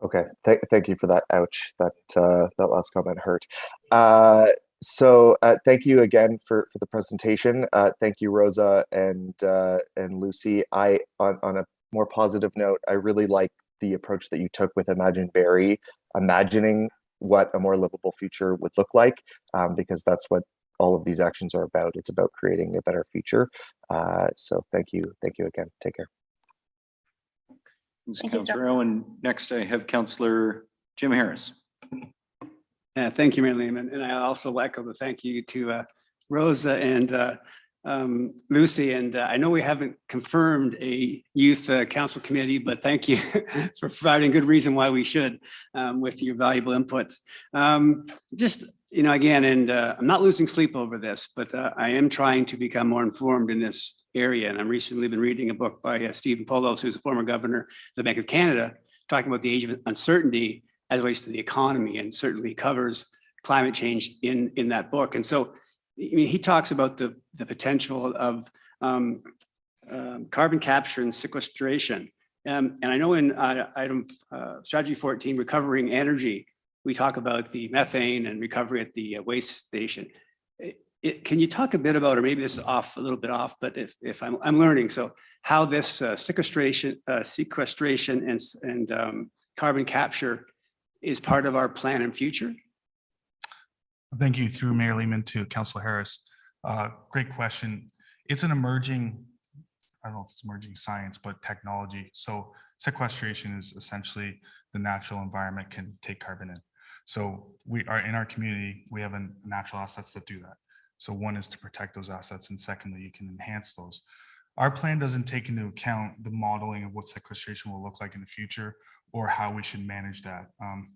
Okay, thank you for that. Ouch, that last comment hurt. So thank you again for the presentation. Thank you, Rosa and Lucy. On a more positive note, I really like the approach that you took with Imagine Barrie, imagining what a more livable future would look like, because that's what all of these actions are about. It's about creating a better future. So thank you again. Take care. Thanks, Councillor Owen. Next, I have Councillor Jim Harris. Yeah, thank you, Mayor Lehman. And I also echo the thank you to Rosa and Lucy. And I know we haven't confirmed a youth council committee, but thank you for providing good reason why we should with your valuable inputs. Again, and I'm not losing sleep over this, but I am trying to become more informed in this area. And I've recently been reading a book by Stephen Poloz, who's a former governor of the Bank of Canada, talking about the age of uncertainty as it relates to the economy, and certainly covers climate change in that book. And so he talks about the potential of carbon capture and sequestration. And I know in item strategy 14, recovering energy, we talk about the methane and recovery at the waste station. Can you talk a bit about, or maybe this is a little bit off, but if I'm learning, so how this sequestration and carbon capture is part of our plan and future? Thank you, through Mayor Lehman, to Councillor Harris. Great question. It's an emerging, I don't know if it's emerging science, but technology. So sequestration is essentially the natural environment can take carbon in. So we are in our community, we have natural assets that do that. So one is to protect those assets, and secondly, you can enhance those. Our plan doesn't take into account the modeling of what sequestration will look like in the future. or how we should manage that.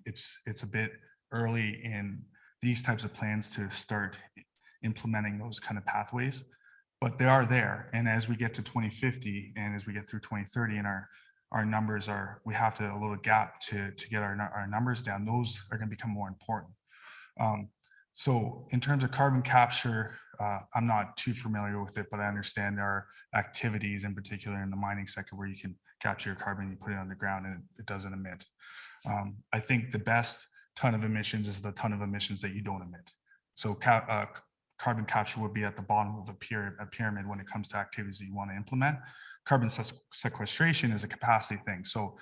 It's a bit early in these types of plans to start implementing those kind of pathways, but they are there. And as we get to 2050 and as we get through 2030 and our numbers are, we have to a little gap to get our numbers down, those are going to become more important. So in terms of carbon capture, I'm not too familiar with it, but I understand there are activities in particular in the mining sector where you can capture your carbon, you put it underground and it doesn't emit. I think the best ton of emissions is the ton of emissions that you don't emit. So carbon capture would be at the bottom of a pyramid when it comes to activities that you want to implement. Carbon sequestration is a capacity thing. So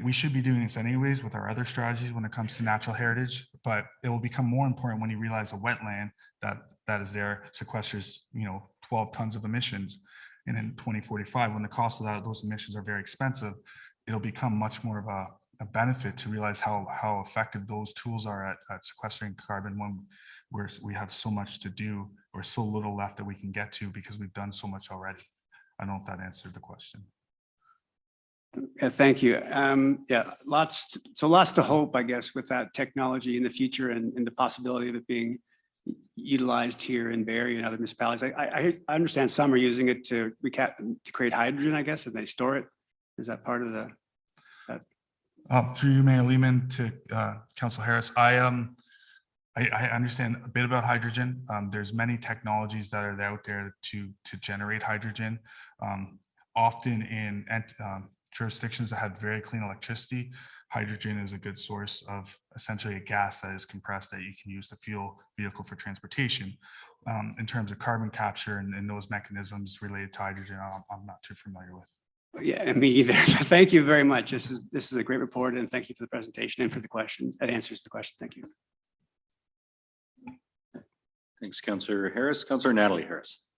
we should be doing this anyways with our other strategies when it comes to natural heritage, but it will become more important when you realize a wetland that is there sequesters, 12 tons of emissions. And in 2045, when the cost of those emissions are very expensive, it'll become much more of a benefit to realize how effective those tools are at sequestering carbon when we have so much to do or so little left that we can get to because we've done so much already. I don't know if that answered the question. Yeah, thank you. Yeah, lots to hope, I guess, with that technology in the future and the possibility of it being utilized here in Barrie and other municipalities. I understand some are using it to create hydrogen, I guess, and they store it. Is that part of the? Through you, Mayor Lehman, to Councillor Harris, I understand a bit about hydrogen. There's many technologies that are out there to generate hydrogen. Often in jurisdictions that have very clean electricity, hydrogen is a good source of essentially a gas that is compressed that you can use to fuel vehicle for transportation. In terms of carbon capture and those mechanisms related to hydrogen, I'm not too familiar with. Yeah, me either. Thank you very much. This is a great report, and thank you for the presentation and for the questions and answers to the question. Thank you. Thanks, Councillor Harris. Councillor Natalie Harris.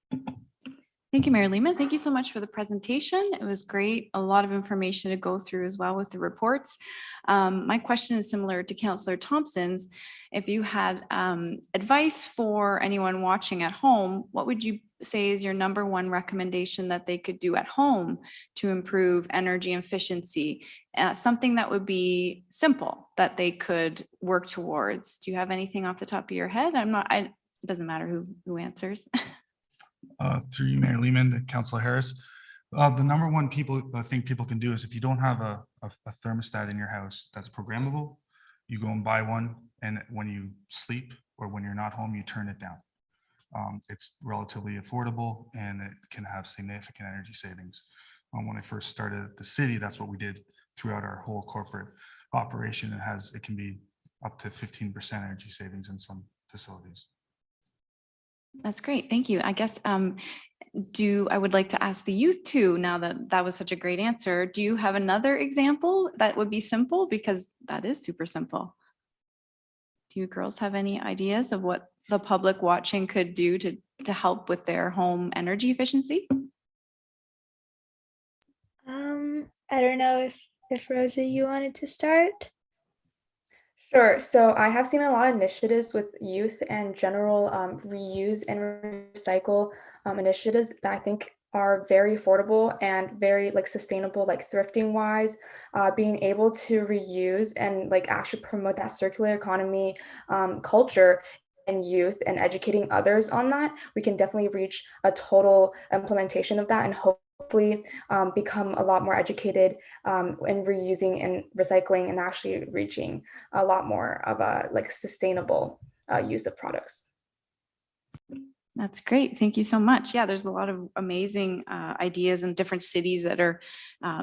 Thank you, Mayor Lehman. Thank you so much for the presentation. It was great. A lot of information to go through as well with the reports. My question is similar to Councillor Thompson's. If you had advice for anyone watching at home, what would you say is your #1 recommendation that they could do at home to improve energy efficiency? Something that would be simple that they could work towards. Do you have anything off the top of your head? It doesn't matter who answers. Through you, Mayor Lehman and Councillor Harris, the #1 thing people can do is if you don't have a thermostat in your house that's programmable, you go and buy one, and when you sleep or when you're not home, you turn it down. It's relatively affordable and it can have significant energy savings. When I first started at the city, that's what we did throughout our whole corporate operation. It can be up to 15% energy savings in some facilities. That's great. Thank you. I guess I would like to ask the youth too, now that was such a great answer. Do you have another example that would be simple? Because that is super simple. Do you girls have any ideas of what the public watching could do to help with their home energy efficiency? I don't know if Rosa, you wanted to start? Sure. So I have seen a lot of initiatives with youth and general reuse and recycle initiatives that I think are very affordable and very sustainable, like thrifting wise, being able to reuse and actually promote that circular economy culture in youth and educating others on that. We can definitely reach a total implementation of that and hopefully become a lot more educated in reusing and recycling and actually reaching a lot more of a sustainable use of products. That's great. Thank you so much. Yeah, there's a lot of amazing ideas in different cities that are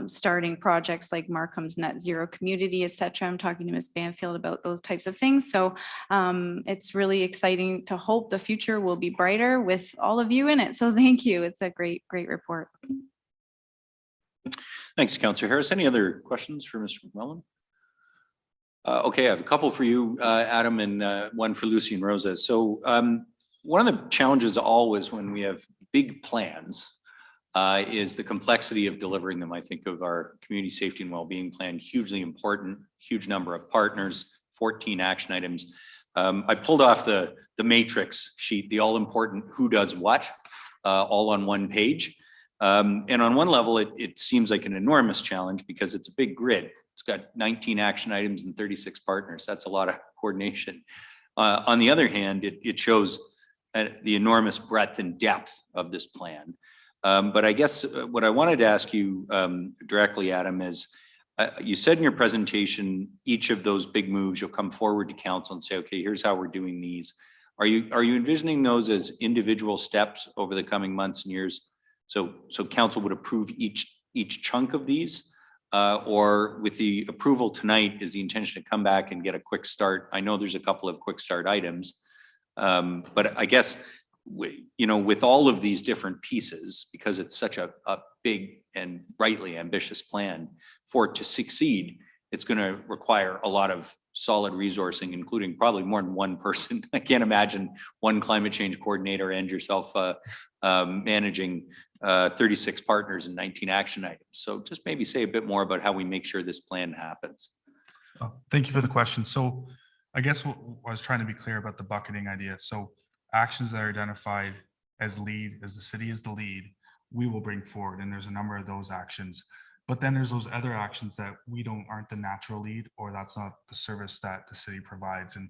starting projects like Markham's Net Zero Community, et cetera. I'm talking to Ms. Banfield about those types of things. So it's really exciting to hope the future will be brighter with all of you in it. So thank you. It's a great report. Thanks, Councillor Harris. Any other questions for Mr. McMillan? Okay, I have a couple for you, Adam, and one for Lucy and Rosa. So one of the challenges always when we have big plans is the complexity of delivering them. I think of our community safety and well-being plan, hugely important, huge number of partners, 14 action items. I pulled off the matrix sheet, the all important who does what, all on one page. And on one level, it seems like an enormous challenge because it's a big grid. It's got 19 action items and 36 partners. That's a lot of coordination. On the other hand, it shows the enormous breadth and depth of this plan. But I guess what I wanted to ask you directly, Adam, is you said in your presentation, each of those big moves, you'll come forward to council and say, okay, here's how we're doing these. Are you envisioning those as individual steps over the coming months and years? So council would approve each chunk of these, or with the approval tonight, is the intention to come back and get a quick start? I know there's a couple of quick start items, but I guess with all of these different pieces, because it's such a big and rightly ambitious plan, for it to succeed, it's going to require a lot of solid resourcing, including probably more than one person. I can't imagine one climate change coordinator and yourself managing 36 partners and 19 action items. So just maybe say a bit more about how we make sure this plan happens. Thank you for the question. So I guess what I was trying to be clear about the bucketing idea. So actions that are identified as lead, as the city is the lead, we will bring forward. And there's a number of those actions. But then there's those other actions that aren't the natural lead, or that's not the service that the city provides. And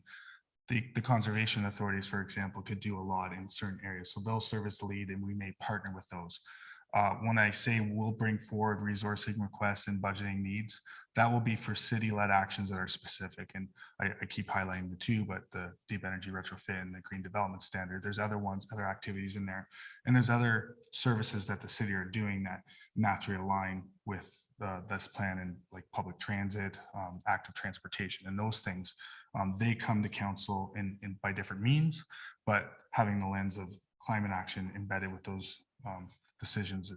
the conservation authorities, for example, could do a lot in certain areas. So they'll serve as the lead and we may partner with those. When I say we'll bring forward resourcing requests and budgeting needs, that will be for city-led actions that are specific. And I keep highlighting the two, but the deep energy retrofit and the green development standard, there's other activities in there. And there's other services that the city are doing that naturally align with this plan, and like public transit, active transportation, and those things. They come to council in by different means, but having the lens of climate action embedded with those decisions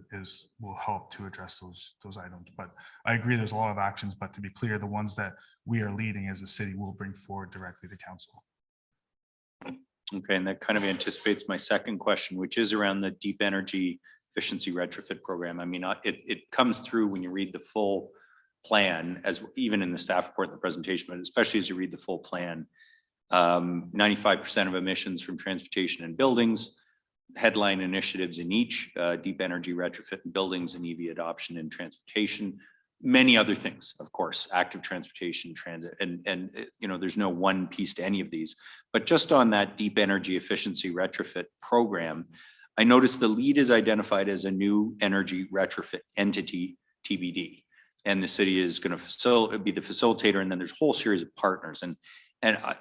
will help to address those items. But I agree there's a lot of actions, but to be clear, the ones that we are leading as a city will bring forward directly to council. Okay, and that kind of anticipates my second question, which is around the deep energy efficiency retrofit program. I mean, it comes through when you read the full plan, as even in the staff report in the presentation, but especially as you read the full plan. 95% of emissions from transportation and buildings, headline initiatives in each, deep energy retrofit in buildings and EV adoption in transportation, many other things, of course, active transportation, transit, and there's no one piece to any of these. But just on that deep energy efficiency retrofit program, I noticed the lead is identified as a new energy retrofit entity, TBD, and the city is going to be the facilitator, and then there's a whole series of partners. And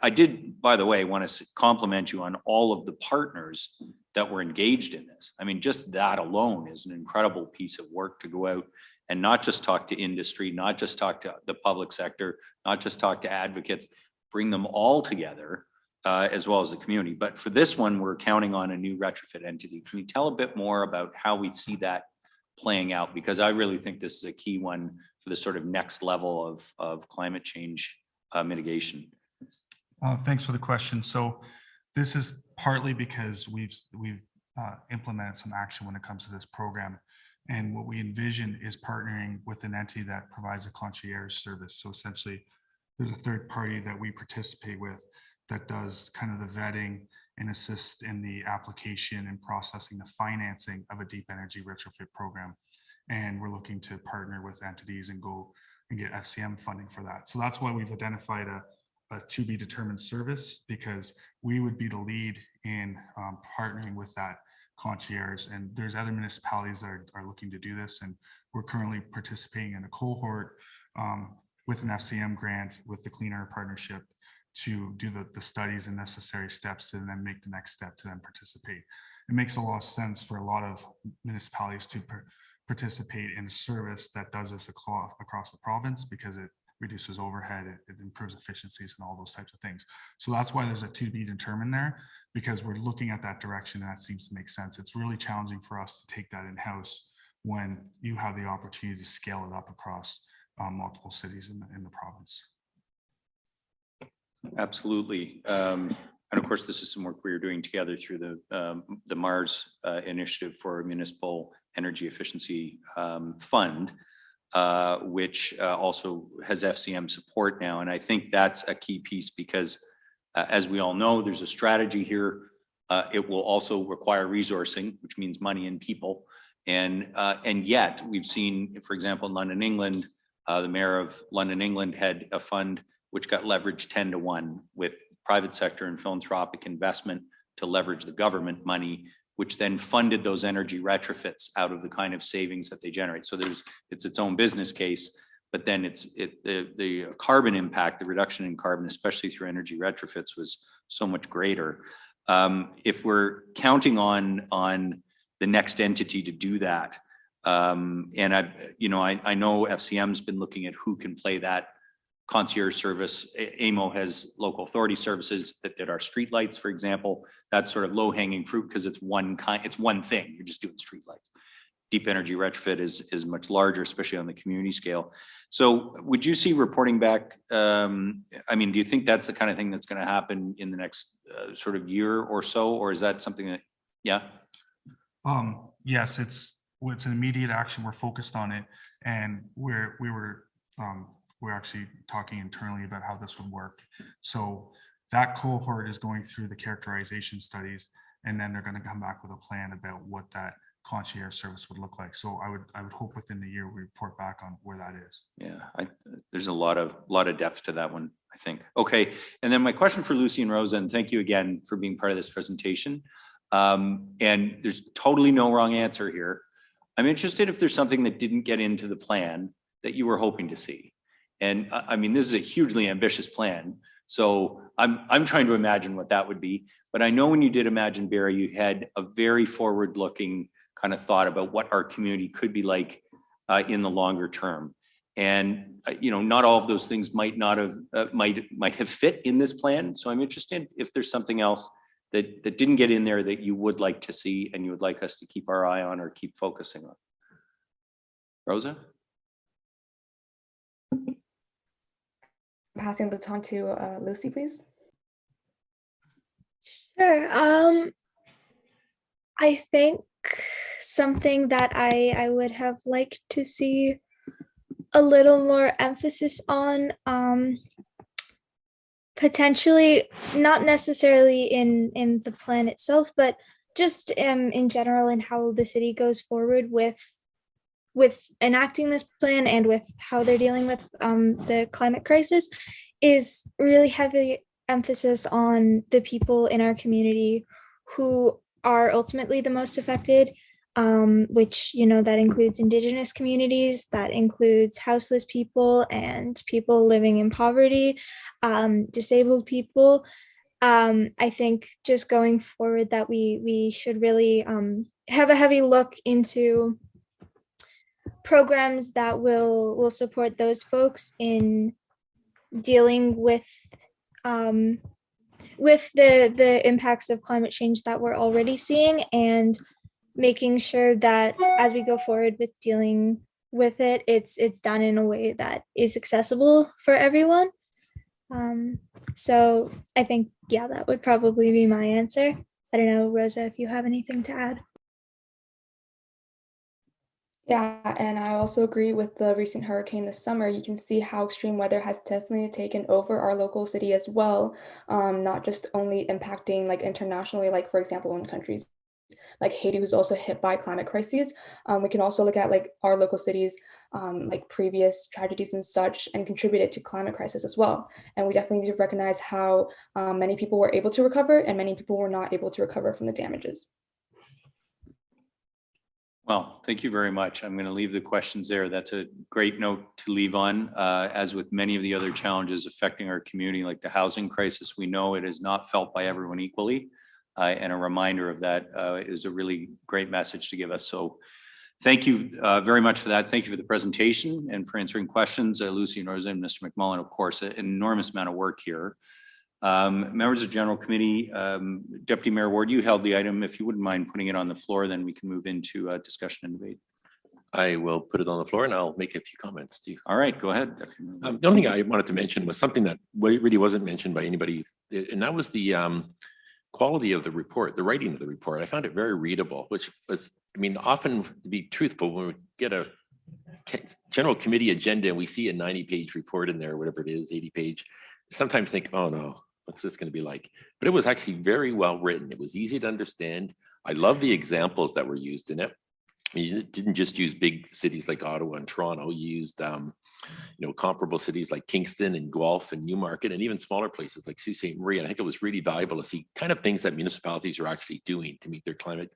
I did, by the way, want to compliment you on all of the partners that were engaged in this. I mean, just that alone is an incredible piece of work to go out and not just talk to industry, not just talk to the public sector, not just talk to advocates, bring them all together, as well as the community. But for this one, we're counting on a new retrofit entity. Can you tell a bit more about how we see that playing out? Because I really think this is a key one for the sort of next level of climate change mitigation. Thanks for the question. So this is partly because we've implemented some action when it comes to this program. And what we envision is partnering with an entity that provides a concierge service. So essentially, there's a third party that we participate with that does kind of the vetting and assist in the application and processing the financing of a deep energy retrofit program. And we're looking to partner with entities and go and get FCM funding for that. So that's why we've identified a to be determined service, because we would be the lead in partnering with that concierge. And there's other municipalities that are looking to do this. And we're currently participating in a cohort with an FCM grant with the Clean Air Partnership to do the studies and necessary steps to then make the next step to then participate. It makes a lot of sense for a lot of municipalities to participate in a service that does this across the province, because it reduces overhead, it improves efficiencies and all those types of things. So that's why there's a to be determined there, because we're looking at that direction and that seems to make sense. It's really challenging for us to take that in-house when you have the opportunity to scale it up across multiple cities in the province. Absolutely. And of course, this is some work we are doing together through the MARS initiative for Municipal Energy Efficiency Fund, which also has FCM support now. And I think that's a key piece because as we all know, there's a strategy here. It will also require resourcing, which means money and people. And yet we've seen, for example, in London, England, the mayor of London, England had a fund which got leveraged 10-1 with private sector and philanthropic investment to leverage the government money, which then funded those energy retrofits out of the kind of savings that they generate. So it's its own business case, but then the carbon impact, the reduction in carbon, especially through energy retrofits, was so much greater. If we're counting on the next entity to do that, and I know FCM's been looking at who can play that concierge service. AMO has local authority services that did our streetlights, for example. That's sort of low hanging fruit because it's one thing. You're just doing streetlights. Deep energy retrofit is much larger, especially on the community scale. So would you see reporting back? I mean, do you think that's the kind of thing that's going to happen in the next sort of year or so, or is that something that, yeah? Yes, it's an immediate action. We're focused on it, and we're actually talking internally about how this would work. So that cohort is going through the characterization studies, and then they're going to come back with a plan about what that concierge service would look like. So I would hope within the year we report back on where that is. Yeah, There's a lot of depth to that one, I think. Okay, and then my question for Lucy and Rosa, and thank you again for being part of this presentation. And there's totally no wrong answer here. I'm interested if there's something that didn't get into the plan that you were hoping to see. And I mean, this is a hugely ambitious plan. So I'm trying to imagine what that would be. But I know when you did Imagine Barrie, you had a very forward-looking kind of thought about what our community could be like in the longer term. And not all of those things might not have might have fit in this plan. So I'm interested if there's something else that didn't get in there that you would like to see and you would like us to keep our eye on or keep focusing on. Rosa? Passing the baton to Lucy, please. Sure. I think something that I would have liked to see a little more emphasis on, potentially not necessarily in the plan itself, but just in general in how the city goes forward with enacting this plan and with how they're dealing with the climate crisis, is really heavy emphasis on the people in our community who are ultimately the most affected, which, that includes Indigenous communities, that includes houseless people and people living in poverty, disabled people. I think just going forward that we should really have a heavy look into programs that will support those folks in dealing with the impacts of climate change that we're already seeing, and making sure that as we go forward with dealing with it, it's done in a way that is accessible for everyone. So I think, yeah, that would probably be my answer. I don't know, Rosa, if you have anything to add. Yeah, and I also agree with the recent hurricane this summer. You can see how extreme weather has definitely taken over our local city as well, not just only impacting like internationally, like for example, in countries like Haiti, who's also hit by climate crises. We can also look at like our local cities, like previous tragedies and such, and contributed to climate crisis as well. And we definitely need to recognize how many people were able to recover and many people were not able to recover from the damages. Well, thank you very much. I'm going to leave the questions there. That's a great note to leave on. As with many of the other challenges affecting our community, like the housing crisis, we know it is not felt by everyone equally. And a reminder of that is a really great message to give us. So thank you very much for that. Thank you for the presentation and for answering questions. Lucy and Rosa and Mr. McMullen, of course, an enormous amount of work here. Members of General Committee, Deputy Mayor Ward, you held the item. If you wouldn't mind putting it on the floor, then we can move into discussion and debate. I will put it on the floor and I'll make a few comments, Steve. All right, go ahead. The only thing I wanted to mention was something that really wasn't mentioned by anybody, and that was the quality of the report, the writing of the report. I found it very readable, which was, I mean, often to be truthful, when we get a General Committee agenda and we see a 90-page report in there, whatever it is, 80-page, sometimes think, oh no, what's this going to be like? But it was actually very well written. It was easy to understand. I love the examples that were used in it. You didn't just use big cities like Ottawa and Toronto. You used, comparable cities like Kingston and Guelph and Newmarket, and even smaller places like Sault Ste. Marie. And I think it was really valuable to see kind of things that municipalities are actually doing to meet their climate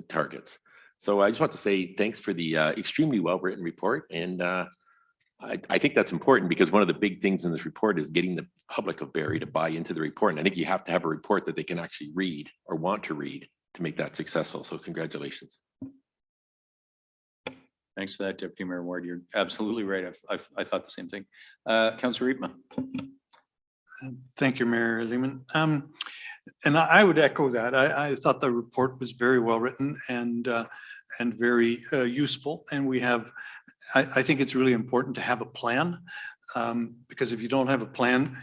targets. So I just want to say thanks for the extremely well-written report. And I think that's important because one of the big things in this report is getting the public of Barrie to buy into the report. And I think you have to have a report that they can actually read or want to read to make that successful. So congratulations. Thanks for that, Deputy Mayor Ward. You're absolutely right. I thought the same thing. Councillor Riepma. Thank you, Mayor Lehman. And I would echo that. I thought the report was very well written and very useful. And we have, I think it's really important to have a plan because if you don't have a plan,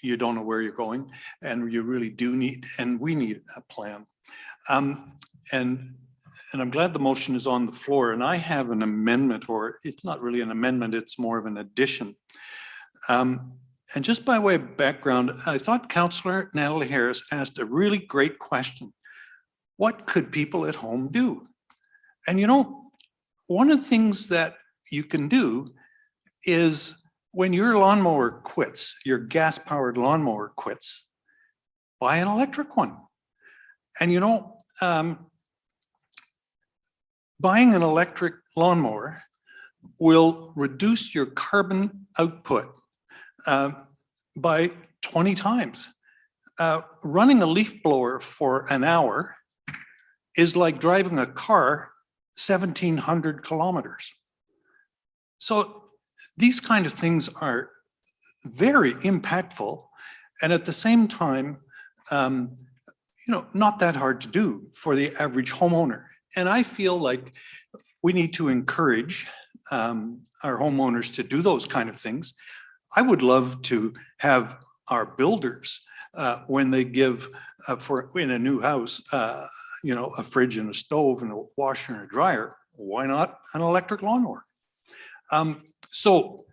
you don't know where you're going, and you really do need, and we need a plan. And I'm glad the motion is on the floor, and I have an amendment, or it's not really an amendment, it's more of an addition. And just by way of background, I thought Councillor Natalie Harris asked a really great question. What could people at home do? And one of the things that you can do is when your lawnmower quits, your gas-powered lawnmower quits, buy an electric one. And buying an electric lawnmower will reduce your carbon output by 20 times. Running a leaf blower for an hour is like driving a car 1,700 kilometers. So these kind of things are very impactful, and at the same time, not that hard to do for the average homeowner. And I feel like we need to encourage our homeowners to do those kind of things. I would love to have our builders, when they give in a new house, a fridge and a stove and a washer and a dryer, why not an electric lawnmower? So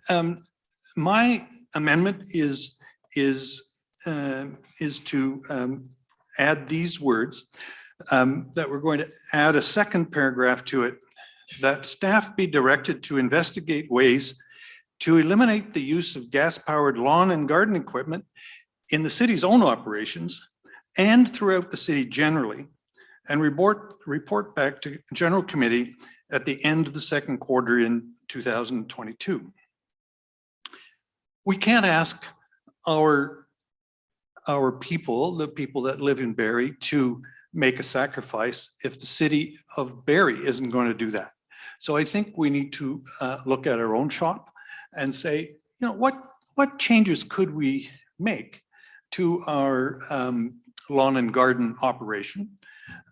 my amendment is to add these words, that we're going to add a second paragraph to it, that staff be directed to investigate ways to eliminate the use of gas-powered lawn and garden equipment in the city's own operations and throughout the city generally, and report back to General Committee at the end of the second quarter in 2022. We can't ask our people, the people that live in Barrie, to make a sacrifice if the city of Barrie isn't going to do that. So I think we need to look at our own shop and say, what changes could we make to our lawn and garden operation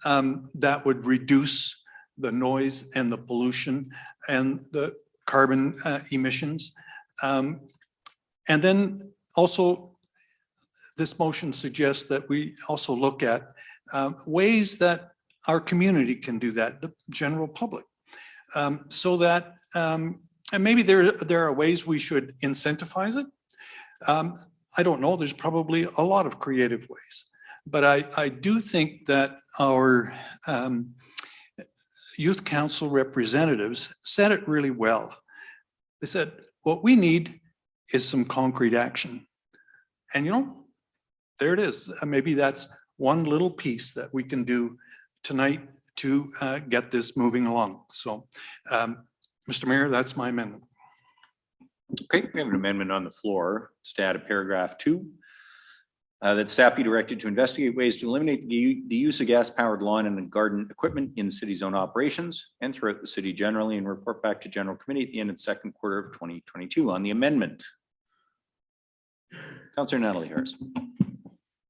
that would reduce the noise and the pollution and the carbon emissions. And then also, this motion suggests that we also look at ways that our community can do that, the general public, so that, and maybe there are ways we should incentivize it. I don't know, there's probably a lot of creative ways, but I do think that our youth council representatives said it really well. They said, what we need is some concrete action. And there it is. Maybe that's one little piece that we can do tonight to get this moving along. So, Mr. Mayor, that's my amendment. Okay, we have an amendment on the floor. It's to add a paragraph 2. That staff be directed to investigate ways to eliminate the use of gas-powered lawn and garden equipment in the city's own operations and throughout the city generally, and report back to General Committee at the end of the second quarter of 2022 on the amendment. Councillor Natalie Harris.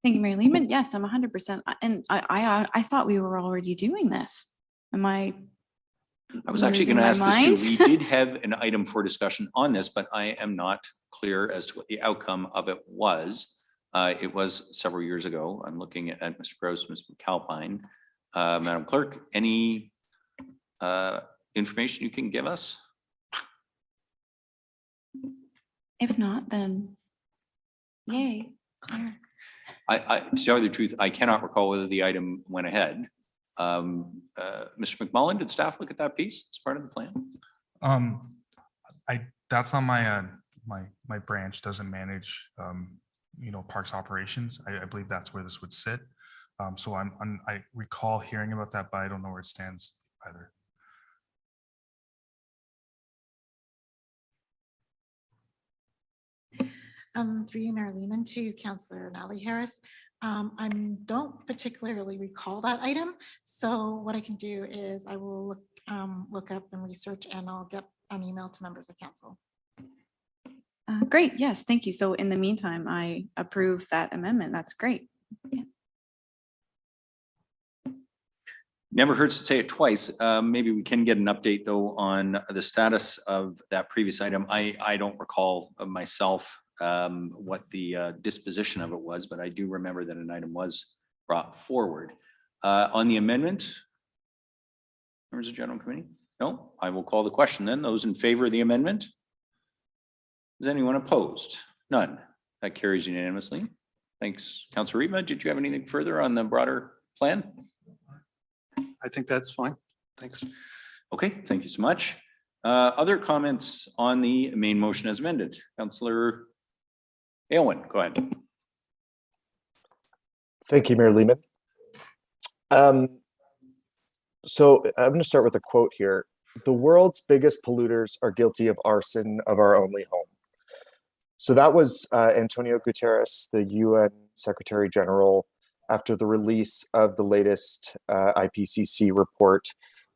Thank you, Mayor Lehman. Yes, I'm 100%. And I thought we were already doing this. I was actually going to ask this too. We did have an item for discussion on this, but I am not clear as to what the outcome of it was. It was several years ago. I'm looking at Mr. Gross, Ms. McAlpine. Madam Clerk, any information you can give us? If not, then yay. Claire. To tell you the truth, I cannot recall whether the item went ahead. Mr. McMullen, did staff look at that piece as part of the plan? That's on my my branch doesn't manage parks operations. I believe that's where this would sit. So I recall hearing about that, but I don't know where it stands either. Through you, Mayor Lehman, to Councillor Harris. I don't particularly recall that item. So what I can do is I will look up and research, and I'll get an email to members of council. Great. Yes, thank you. So in the meantime, I approve that amendment. That's great. Never hurts to say it twice. Maybe we can get an update though on the status of that previous item. I don't recall myself what the disposition of it was, but I do remember that an item was brought forward. On the amendment, members of General Committee? No, I will call the question then. Those in favor of the amendment? Is anyone opposed? None. That carries unanimously. Thanks, Councillor Riepma. Did you have anything further on the broader plan? I think that's fine. Thanks. Okay, thank you so much. Other comments on the main motion as amended? Councillor Aylwin, go ahead. Thank you, Mayor Lehman. So I'm going to start with a quote here. The world's biggest polluters are guilty of arson of our only home. So that was Antonio Guterres, the UN Secretary General, after the release of the latest IPCC report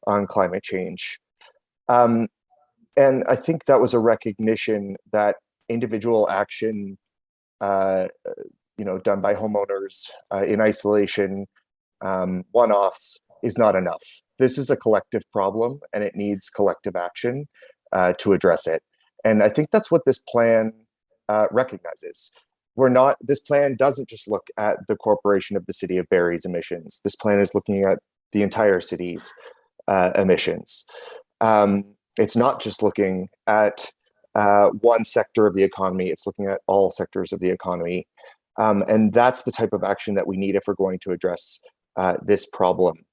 on climate change. And I think that was a recognition that individual action, done by homeowners in isolation, one-offs, is not enough. This is a collective problem, and it needs collective action to address it. And I think that's what this plan recognizes. This plan doesn't just look at the corporation of the city of Barrie's emissions. This plan is looking at the entire city's emissions. It's not just looking at one sector of the economy, it's looking at all sectors of the economy. And that's the type of action that we need if we're going to address this problem.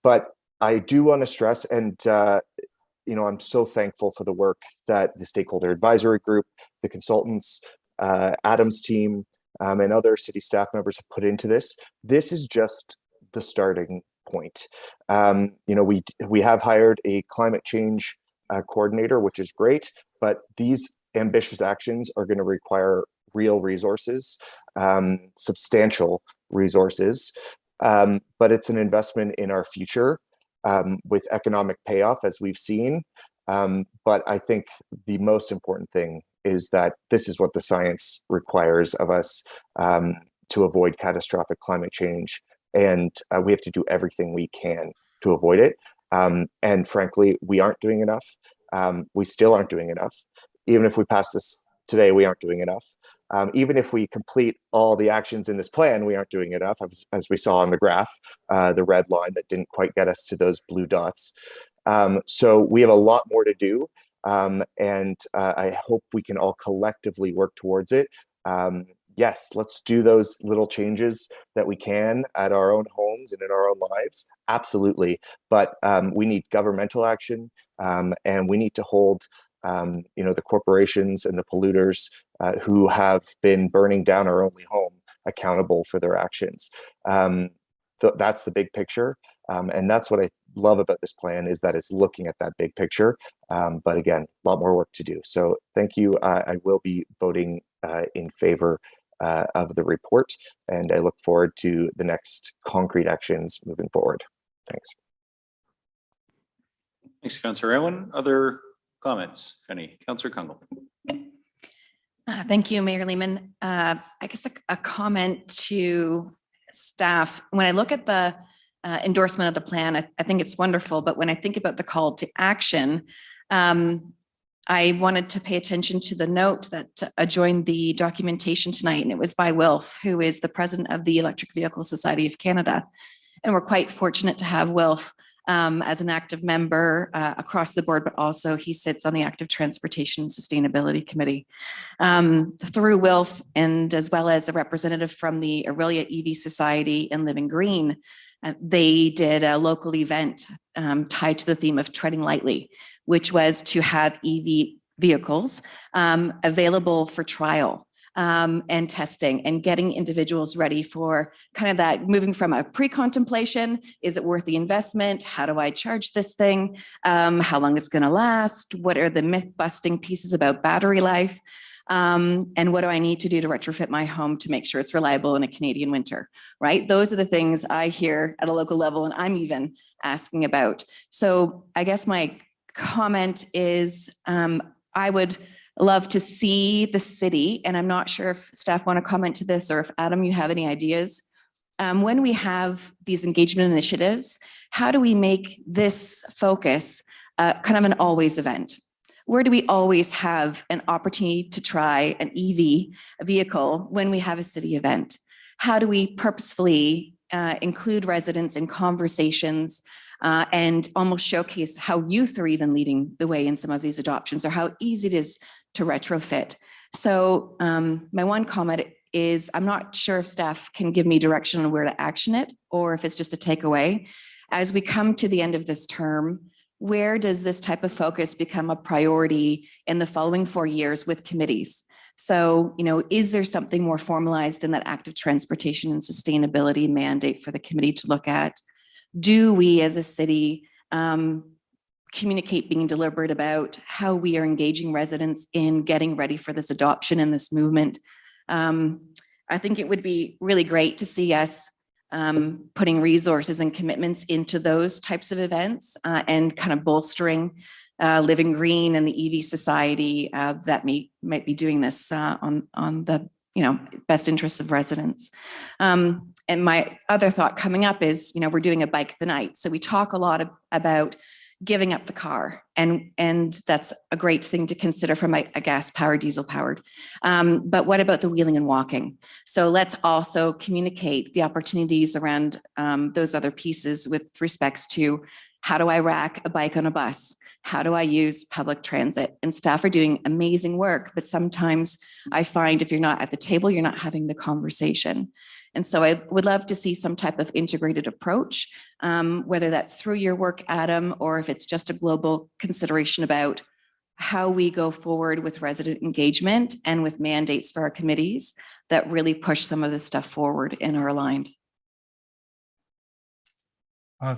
But I do want to stress, and I'm so thankful for the work that the stakeholder advisory group, the consultants, Adam's team, and other city staff members have put into this. This is just the starting point. We have hired a climate change coordinator, which is great, but these ambitious actions are going to require real resources, substantial resources, but it's an investment in our future with economic payoff, as we've seen. But I think the most important thing is that this is what the science requires of us to avoid catastrophic climate change. And we have to do everything we can to avoid it. And frankly, we aren't doing enough. We still aren't doing enough. Even if we pass this today, we aren't doing enough. Even if we complete all the actions in this plan, we aren't doing enough, as we saw on the graph, the red line that didn't quite get us to those blue dots. So we have a lot more to do. And I hope we can all collectively work towards it. Yes, let's do those little changes that we can at our own homes and in our own lives. Absolutely. But we need governmental action, and we need to hold the corporations and the polluters who have been burning down our only home accountable for their actions. That's the big picture. And that's what I love about this plan, is that it's looking at that big picture. But again, a lot more work to do. So thank you. I will be voting in favor of the report, and I look forward to the next concrete actions moving forward. Thanks. Thanks, Councillor Owen. Other comments? Any? Councillor Kungle. Thank you, Mayor Lehman. I guess a comment to staff. When I look at the endorsement of the plan, I think it's wonderful. But when I think about the call to action, I wanted to pay attention to the note that adjoined the documentation tonight, and it was by Wilf, who is the president of the Electric Vehicle Society of Canada. And we're quite fortunate to have Wilf as an active member across the board, but also he sits on the Active Transportation and Sustainability Committee. Through Wilf, and as well as a representative from the Aurelia EV Society and Living Green, They did a local event tied to the theme of treading lightly, which was to have EV vehicles available for trial and testing and getting individuals ready for kind of that moving from a pre-contemplation. Is it worth the investment? How do I charge this thing? How long is it going to last? What are the myth busting pieces about battery life? And what do I need to do to retrofit my home to make sure it's reliable in a Canadian winter, right? Those are the things I hear at a local level and I'm even asking about. So I guess my comment is I would love to see the city, and I'm not sure if staff want to comment to this or if Adam, you have any ideas. When we have these engagement initiatives, how do we make this focus kind of an always event? Where do we always have an opportunity to try an EV vehicle when we have a city event? How do we purposefully include residents in conversations and almost showcase how youth are even leading the way in some of these adoptions, or how easy it is to retrofit? So my one comment is I'm not sure if staff can give me direction on where to action it, or if it's just a takeaway. As we come to the end of this term, where does this type of focus become a priority in the following 4 years with committees? So, is there something more formalized in that active transportation and sustainability mandate for the committee to look at? Do we as a city communicate being deliberate about how we are engaging residents in getting ready for this adoption and this movement? I think it would be really great to see us putting resources and commitments into those types of events and kind of bolstering Living Green and the EV Society that might be doing this on the best interests of residents. And my other thought coming up is, we're doing a bike the night. So we talk a lot about giving up the car, and that's a great thing to consider from a gas powered, diesel powered. But what about the wheeling and walking? So let's also communicate the opportunities around those other pieces with respects to how do I rack a bike on a bus? How do I use public transit? And staff are doing amazing work, but sometimes I find if you're not at the table, you're not having the conversation. And so I would love to see some type of integrated approach, whether that's through your work, Adam, or if it's just a global consideration about how we go forward with resident engagement and with mandates for our committees that really push some of this stuff forward and are aligned.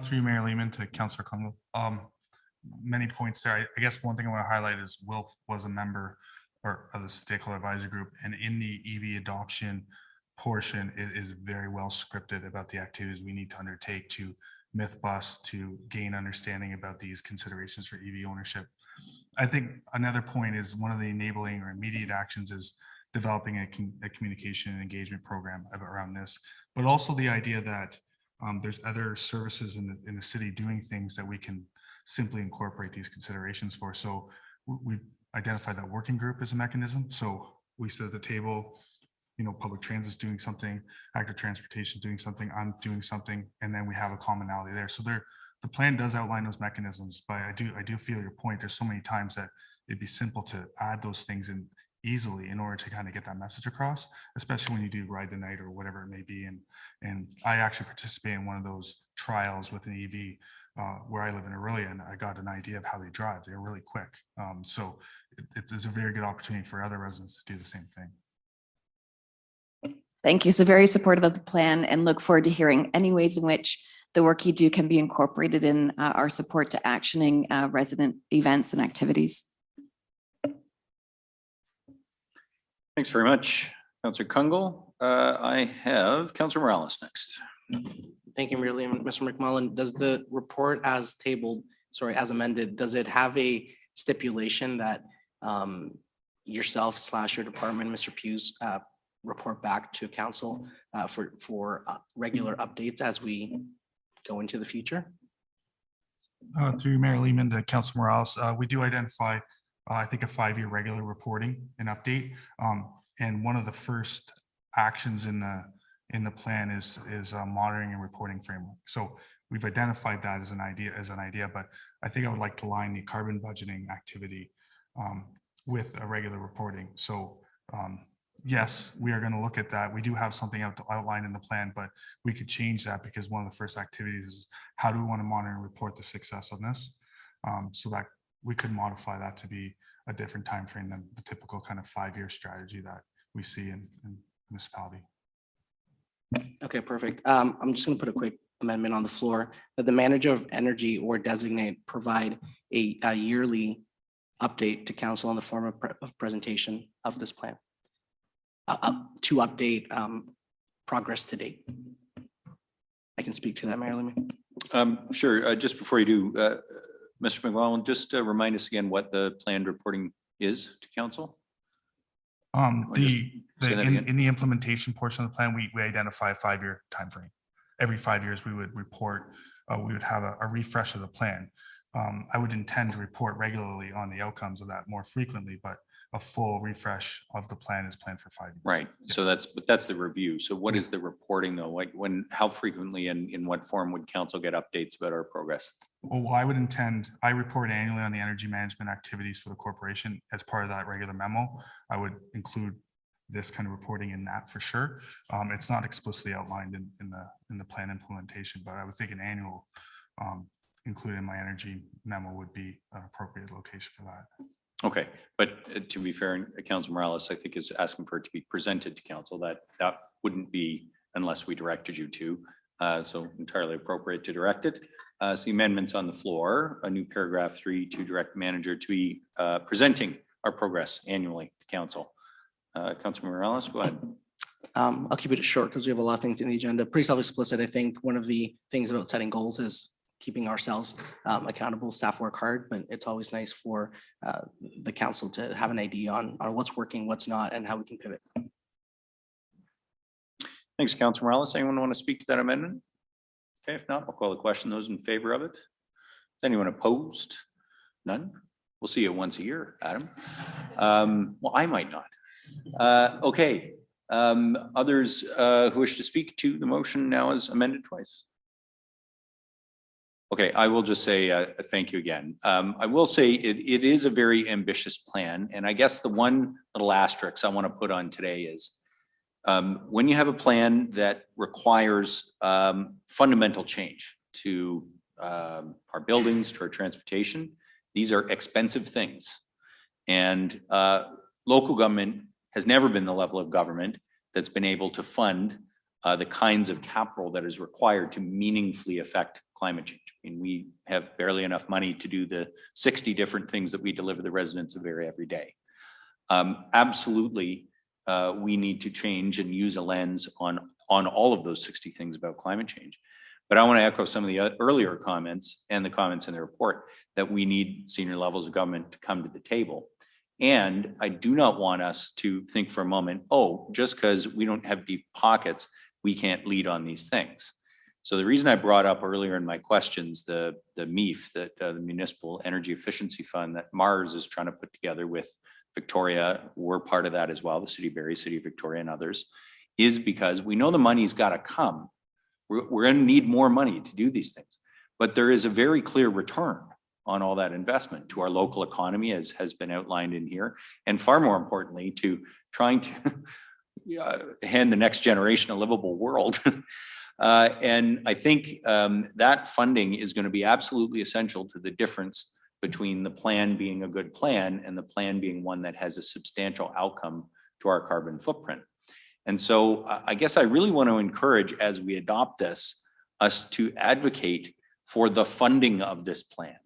Through Mayor Lehman to Councillor Kungle. Many points there. I guess one thing I want to highlight is Wilf was a member of the stakeholder advisory group, and in the EV adoption portion, it is very well scripted about the activities we need to undertake to myth bust, to gain understanding about these considerations for EV ownership. I think another point is one of the enabling or immediate actions is developing a communication and engagement program around this, but also the idea that there's other services in the city doing things that we can simply incorporate these considerations for. So we've identified that working group as a mechanism. So we sit at the table, public transit is doing something, active transportation is doing something, I'm doing something, and then we have a commonality there. So the plan does outline those mechanisms, but I do feel your point. There's so many times that it'd be simple to add those things in easily in order to kind of get that message across, especially when you do ride the night or whatever it may be. And I actually participate in one of those trials with an EV where I live in Aurelia, and I got an idea of how they drive. They're really quick. So it's a very good opportunity for other residents to do the same thing. Thank you. So very supportive of the plan and look forward to hearing any ways in which the work you do can be incorporated in our support to actioning resident events and activities. Thanks very much, Councillor Kungle. I have Councillor Morales next. Thank you, Mayor Lehman. Mr. McMullen, does the report as amended, does it have a stipulation that yourself / your department, Mr. Pugh's, report back to council for regular updates as we go into the future? Through Mayor Lehman to Councillor Morales, we do identify, I think, a 5-year regular reporting and update. And one of the first actions in the plan is a monitoring and reporting framework. So we've identified that as an idea, but I think I would like to line the carbon budgeting activity with a regular reporting. So yes, we are going to look at that. We do have something outlined in the plan, but we could change that because one of the first activities is how do we want to monitor and report the success on this? So that we could modify that to be a different time frame than the typical kind of 5-year strategy that we see in municipality. Okay, perfect. I'm just going to put a quick amendment on the floor that the manager of energy or designate provide a yearly update to council in the form of presentation of this plan to update progress to date. I can speak to that, Mayor Lehman. Sure. Just before you do, Mr. McMullen, just remind us again what the planned reporting is to council. In the implementation portion of the plan, we identify a 5-year time frame. Every 5 years, we would report. We would have a refresh of the plan. I would intend to report regularly on the outcomes of that more frequently, but a full refresh of the plan is planned for 5 years. Right. Yeah. So that's the review. So what is the reporting though? Like how frequently and in what form would council get updates about our progress? Well, I report annually on the energy management activities for the corporation. As part of that regular memo, I would include this kind of reporting in that for sure. It's not explicitly outlined in the plan implementation, but I would think an annual included in my energy memo would be an appropriate location for that. Okay, but to be fair, Councilor Morales, I think is asking for it to be presented to council. That wouldn't be unless we directed you to. So entirely appropriate to direct it. So the amendments on the floor, a new paragraph 3 to direct the manager to be presenting our progress annually to council. Councilor Morales, go ahead. I'll keep it short because we have a lot of things in the agenda. Pretty self-explicit. I think one of the things about setting goals is keeping ourselves accountable. Staff work hard, but it's always nice for the council to have an idea on what's working, what's not, and how we can pivot. Thanks, Councilor Morales. Anyone want to speak to that amendment? Okay, if not, I'll call the question. Those in favor of it? Is anyone opposed? None? We'll see you once a year, Adam. Well, I might not. Okay. Others who wish to speak to the motion now as amended twice? Okay, I will just say thank you again. I will say it is a very ambitious plan. And I guess the one little asterisk I want to put on today is when you have a plan that requires fundamental change to our buildings, to our transportation, these are expensive things. And local government has never been the level of government that's been able to fund the kinds of capital that is required to meaningfully affect climate change. I mean, we have barely enough money to do the 60 different things that we deliver the residents of Barrie every day. Absolutely, we need to change and use a lens on all of those 60 things about climate change. But I want to echo some of the earlier comments and the comments in the report that we need senior levels of government to come to the table. And I do not want us to think for a moment, oh, just because we don't have deep pockets, we can't lead on these things. So the reason I brought up earlier in my questions, the MEEF, the Municipal Energy Efficiency Fund that Mars is trying to put together with Victoria, we're part of that as well, the City of Barrie, City of Victoria and others, is because we know the money's got to come. We're going to need more money to do these things. But there is a very clear return on all that investment to our local economy, as has been outlined in here, and far more importantly, to trying to hand the next generation a livable world. And I think that funding is going to be absolutely essential to the difference between the plan being a good plan and the plan being one that has a substantial outcome to our carbon footprint. And so I guess I really want to encourage, as we adopt this, us to advocate for the funding of this plan.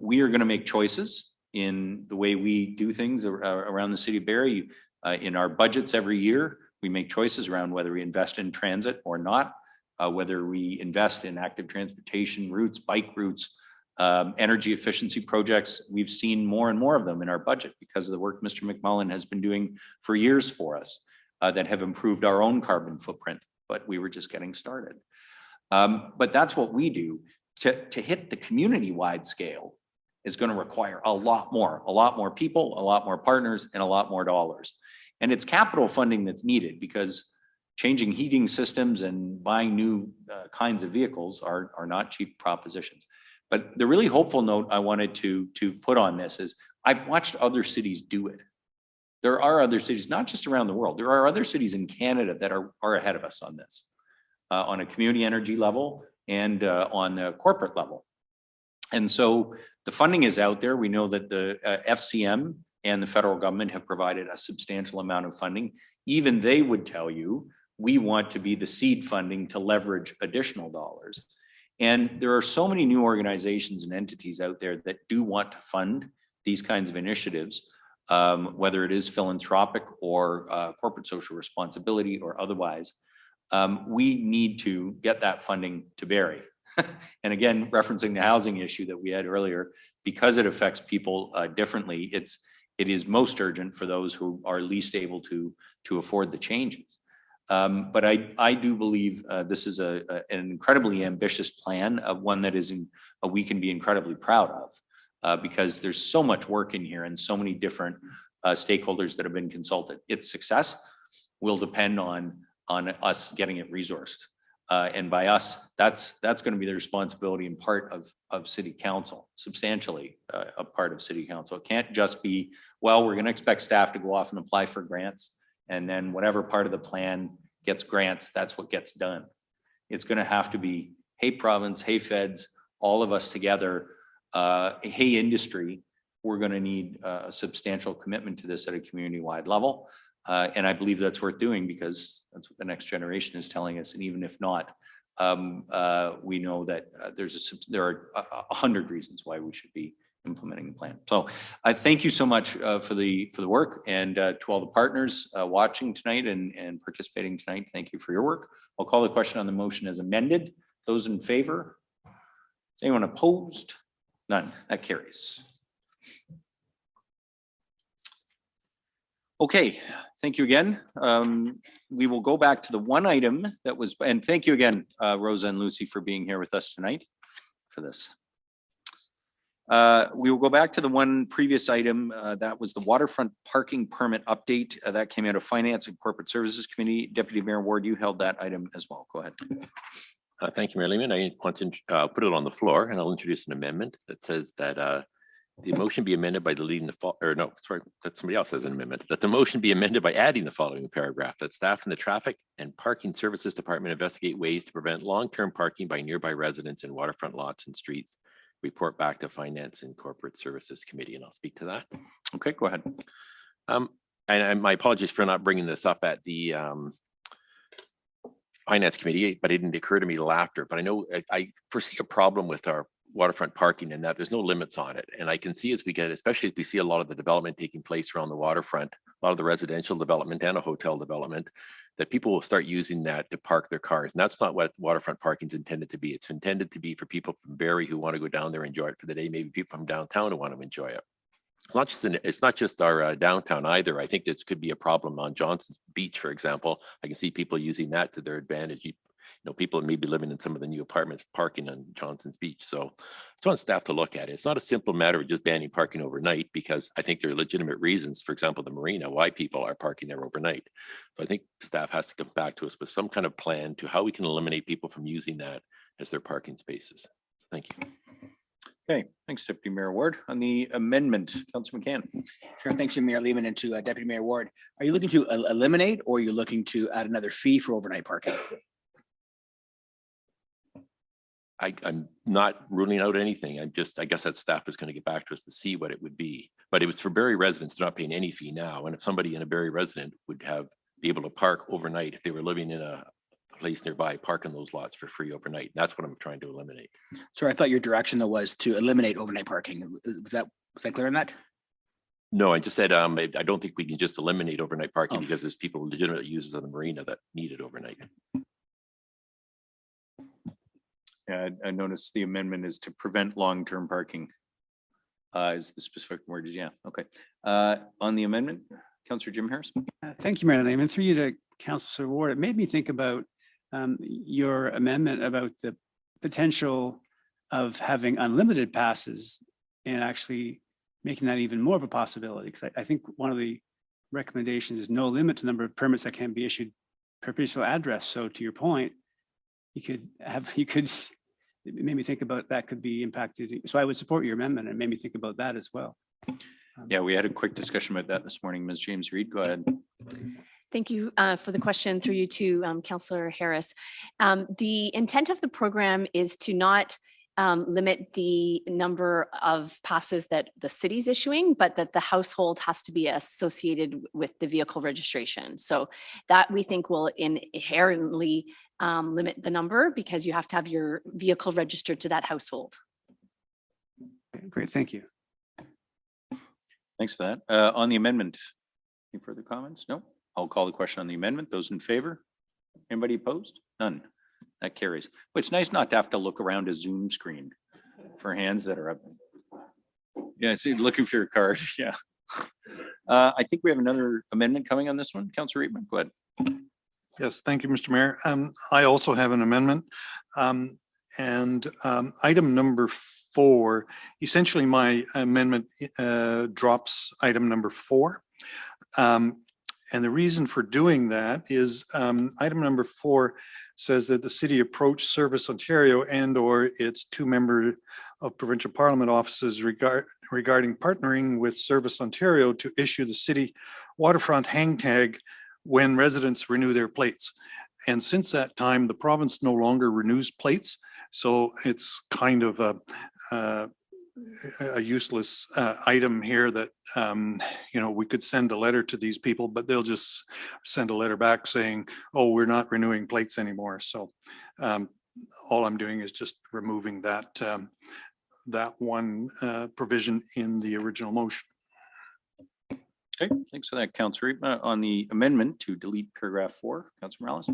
We are going to make choices in the way we do things around the City of Barrie. In our budgets every year, we make choices around whether we invest in transit or not, whether we invest in active transportation routes, bike routes, energy efficiency projects. We've seen more and more of them in our budget because of the work Mr. McMullen has been doing for years for us that have improved our own carbon footprint, but we were just getting started. But that's what we do. To hit the community-wide scale is going to require a lot more people, a lot more partners, and a lot more dollars. And it's capital funding that's needed because changing heating systems and buying new kinds of vehicles are not cheap propositions. But the really hopeful note I wanted to put on this is I've watched other cities do it. There are other cities, not just around the world. There are other cities in Canada that are ahead of us on this, on a community energy level and on the corporate level. And so the funding is out there. We know that the FCM and the federal government have provided a substantial amount of funding. Even they would tell you, we want to be the seed funding to leverage additional dollars. And there are so many new organizations and entities out there that do want to fund these kinds of initiatives, whether it is philanthropic or corporate social responsibility or otherwise. We need to get that funding to Barrie. And again, referencing the housing issue that we had earlier, because it affects people differently, it is most urgent for those who are least able to afford the changes. But I do believe this is an incredibly ambitious plan, one that we can be incredibly proud of, because there's so much work in here and so many different stakeholders that have been consulted. Its success will depend on us getting it resourced. And by us, that's going to be the responsibility and part of City Council, substantially a part of City Council. It can't just be, well, we're going to expect staff to go off and apply for grants, and then whatever part of the plan gets grants, that's what gets done. It's going to have to be, hey province, hey feds, all of us together, hey industry, we're going to need a substantial commitment to this at a community-wide level. And I believe that's worth doing because that's what the next generation is telling us. And even if not, we know that there are 100 reasons why we should be implementing the plan. So I thank you so much for the work, and to all the partners watching tonight and participating tonight. Thank you for your work. I'll call the question on the motion as amended. Those in favor? Is anyone opposed? None. That carries. Okay, thank you again. We will go back to the one item that was, and thank you again, Rosa and Lucy, for being here with us tonight for this. We will go back to the one previous item that was the waterfront parking permit update that came out of Finance and Corporate Services Committee. Deputy Mayor Ward, you held that item as well. Go ahead. Thank you, Mayor Lehman. I want to put it on the floor, and I'll introduce an amendment that says that the motion be amended by deleting that somebody else has an amendment, that the motion be amended by adding the following paragraph, that staff in the Traffic and Parking Services Department investigate ways to prevent long-term parking by nearby residents in waterfront lots and streets. Report back to Finance and Corporate Services Committee, and I'll speak to that. Okay, go ahead. And my apologies for not bringing this up at the Finance Committee, but it didn't occur to me till after. But I know I foresee a problem with our waterfront parking in that there's no limits on it. And I can see as we get, especially as we see a lot of the development taking place around the waterfront, a lot of the residential development and a hotel development, that people will start using that to park their cars. And that's not what waterfront parking is intended to be. It's intended to be for people from Barrie who want to go down there and enjoy it for the day, maybe people from downtown who want to enjoy it. It's not just our downtown either. I think this could be a problem on Johnson's Beach, for example. I can see people using that to their advantage. You know, people that may be living in some of the new apartments parking on Johnson's Beach. So I just want staff to look at it. It's not a simple matter of just banning parking overnight, because I think there are legitimate reasons, for example, the marina, why people are parking there overnight. So I think staff has to come back to us with some kind of plan to how we can eliminate people from using that as their parking spaces. Thank you. Okay, thanks, Deputy Mayor Ward. On the amendment, Councillor McCann. Sure, thanks to Mayor Lehman and to Deputy Mayor Ward. Are you looking to eliminate, or are you looking to add another fee for overnight parking? I'm not ruling out anything. I guess that staff is going to get back to us to see what it would be. But it was for Barrie residents. They're not paying any fee now. And if somebody in a Barrie resident would be able to park overnight, if they were living in a place nearby, park in those lots for free overnight. That's what I'm trying to eliminate. So I thought your direction though was to eliminate overnight parking. Was that clear on that? No, I just said I don't think we can just eliminate overnight parking because there's people legitimate users of the marina that need it overnight. Yeah, I noticed the amendment is to prevent long-term parking. Is the specific word? Yeah, okay. On the amendment, Councillor Jim Harris. Thank you, Mayor Lehman. Through you to Councillor Ward, it made me think about your amendment about the potential of having unlimited passes and actually making that even more of a possibility. Because I think one of the recommendations is no limit to the number of permits that can be issued per physical address. So to your point, it made me think about that could be impacted. So I would support your amendment, and it made me think about that as well. Yeah, we had a quick discussion about that this morning. Ms. James Reed, go ahead. Thank you for the question through you to Councillor Harris. The intent of the program is to not limit the number of passes that the city's issuing, but that the household has to be associated with the vehicle registration. So that we think will inherently limit the number because you have to have your vehicle registered to that household. Great, thank you. Thanks for that. On the amendment, any further comments? No? I'll call the question on the amendment. Those in favor? Anybody opposed? None. That carries. Well, it's nice not to have to look around a Zoom screen for hands that are up. Yeah, see, looking for your card. Yeah. I think we have another amendment coming on this one. Councillor Reitman, go ahead. Yes, thank you, Mr. Mayor. I also have an amendment. Item number 4, essentially my amendment drops item number 4. And the reason for doing that is item number 4 says that the city approach Service Ontario and or its 2 members of provincial parliament offices regarding partnering with Service Ontario to issue the city waterfront hang tag when residents renew their plates. And since that time, the province no longer renews plates. So it's kind of a useless item here that, you know, we could send a letter to these people, but they'll just send a letter back saying, oh, we're not renewing plates anymore. So all I'm doing is just removing that, that one provision in the original motion. Okay, thanks for that, Councillor Reitman. On the amendment to delete paragraph 4, Councillor Morales.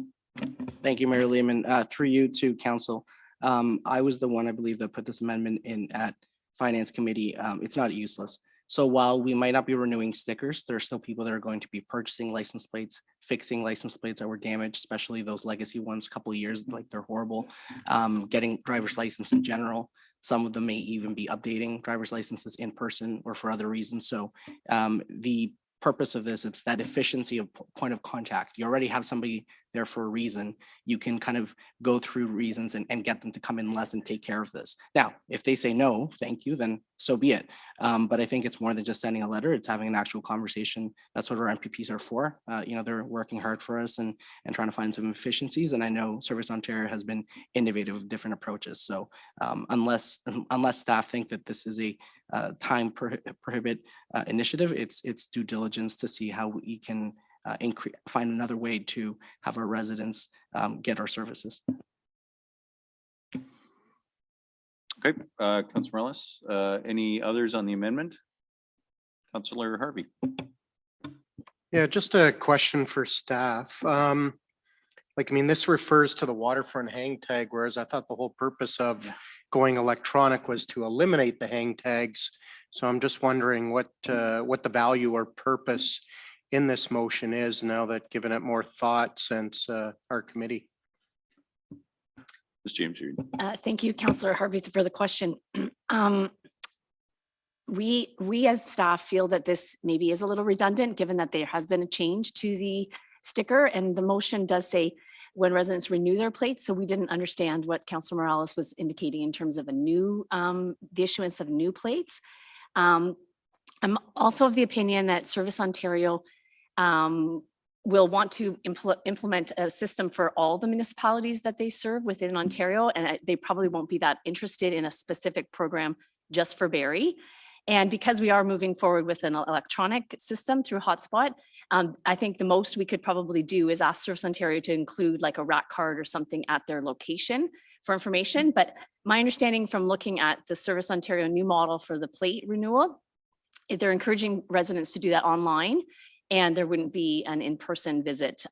Thank you, Mayor Lehman. Through you to council. I was the one, I believe, that put this amendment in at Finance Committee. It's not useless. So while we might not be renewing stickers, there are still people that are going to be purchasing license plates, fixing license plates that were damaged, especially those legacy ones, a couple of years, like they're horrible. Getting driver's license in general. Some of them may even be updating driver's licenses in person or for other reasons. So the purpose of this, it's that efficiency of point of contact. You already have somebody there for a reason. You can kind of go through reasons and get them to come in less and take care of this. Now, if they say no, thank you, then so be it. But I think it's more than just sending a letter. It's having an actual conversation. That's what our MPPs are for. You know, they're working hard for us and trying to find some efficiencies. And I know Service Ontario has been innovative with different approaches. So unless staff think that this is a time prohibit initiative, it's due diligence to see how we can find another way to have our residents get our services. Okay, Councillor Morales, any others on the amendment? Councillor Harvey. Yeah, just a question for staff. Like, I mean, this refers to the waterfront hang tag, whereas I thought the whole purpose of going electronic was to eliminate the hang tags. So I'm just wondering what the value or purpose in this motion is now that given it more thought since our committee. Ms. James Reed. Thank you, Councillor Harvey, for the question. We as staff feel that this maybe is a little redundant, given that there has been a change to the sticker, and the motion does say when residents renew their plates. So we didn't understand what Councillor Morales was indicating in terms of a new, the issuance of new plates. I'm also of the opinion that Service Ontario will want to implement a system for all the municipalities that they serve within Ontario, and they probably won't be that interested in a specific program just for Barrie. And because we are moving forward with an electronic system through Hotspot, I think the most we could probably do is ask Service Ontario to include like a rat card or something at their location for information. But my understanding from looking at the Service Ontario new model for the plate renewal, they're encouraging residents to do that online, and there wouldn't be an in-person visit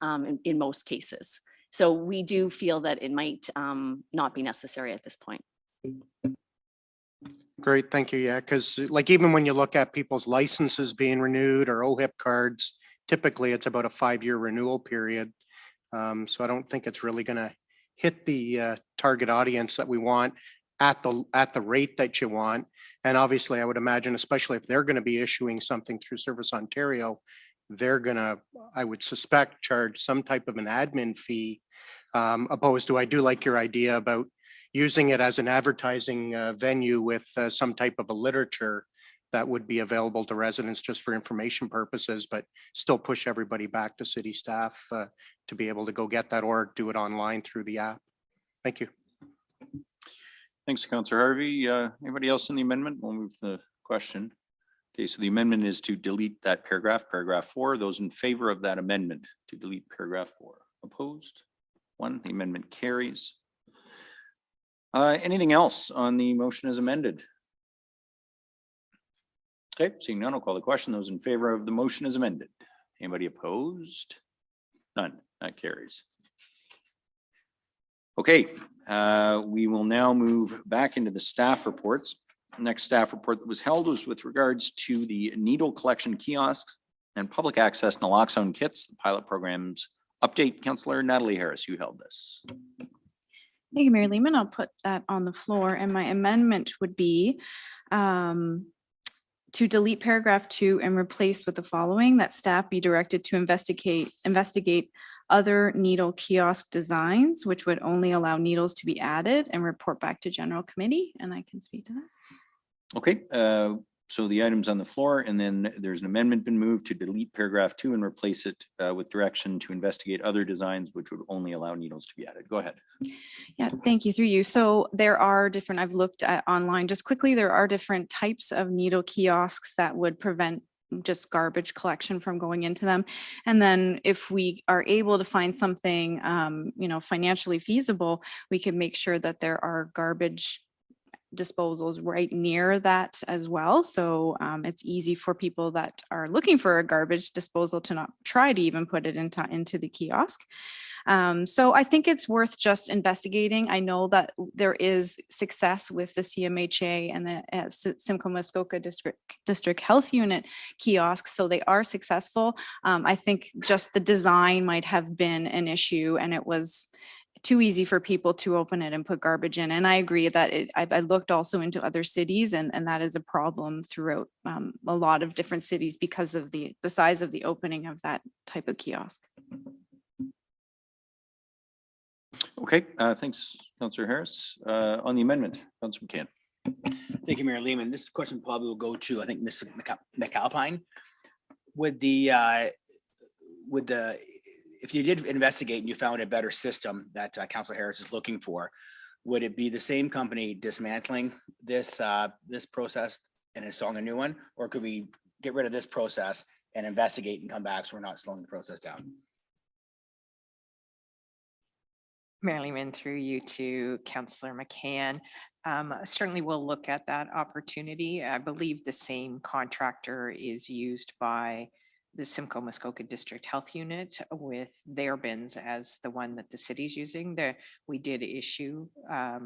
in most cases. So we do feel that it might not be necessary at this point. Great, thank you. Yeah, because like even when you look at people's licenses being renewed or OHIP cards, typically it's about a 5-year renewal period. So I don't think it's really going to hit the target audience that we want at the rate that you want. And obviously, I would imagine, especially if they're going to be issuing something through Service Ontario, they're going to, I would suspect, charge some type of an admin fee, opposed to, I do like your idea about using it as an advertising venue with some type of a literature that would be available to residents just for information purposes, but still push everybody back to city staff to be able to go get that or do it online through the app. Thank you. Thanks, Councillor Harvey. Anybody else in the amendment? We'll move to the question. Okay, so the amendment is to delete that paragraph, paragraph 4. Those in favor of that amendment to delete paragraph 4. Opposed? 1. The amendment carries. Anything else on the motion as amended? Okay, seeing none, I'll call the question. Those in favor of the motion as amended. Anybody opposed? None. That carries. Okay, we will now move back into the staff reports. The next staff report that was held was with regards to the needle collection kiosks and public access naloxone kits, the pilot programs update. Councillor Natalie Harris, you held this. Thank you, Mayor Lehman. I'll put that on the floor, and my amendment would be to delete paragraph 2 and replace with the following: that staff be directed to investigate other needle kiosk designs, which would only allow needles to be added, and report back to general committee. And I can speak to that. Okay, so the item's on the floor, and then there's an amendment been moved to delete paragraph 2 and replace it with direction to investigate other designs which would only allow needles to be added. Go ahead. Yeah, thank you, through you. So there are different, I've looked at online just quickly, there are different types of needle kiosks that would prevent just garbage collection from going into them. And then if we are able to find something, financially feasible, we can make sure that there are garbage disposals right near that as well. So it's easy for people that are looking for a garbage disposal to not try to even put it into the kiosk. So I think it's worth just investigating. I know that there is success with the CMHA and the Simcoe Muskoka District Health Unit kiosks, so they are successful. I think just the design might have been an issue, and it was too easy for people to open it and put garbage in. And I agree that I looked also into other cities, and that is a problem throughout a lot of different cities because of the size of the opening of that type of kiosk. Okay, thanks, Councillor Harris. On the amendment, Councillor McCann. Thank you, Mayor Lehman. This question probably will go to, I think, Ms. McAlpine. If you did investigate and you found a better system that Councillor Harris is looking for, would it be the same company dismantling this process and installing a new one, or could we get rid of this process and investigate and come back so we're not slowing the process down? Mayor Lehman, through you to Councillor McCann. Certainly we'll look at that opportunity. I believe the same contractor is used by the Simcoe Muskoka District Health Unit with their bins as the one that the city's using. We did issue a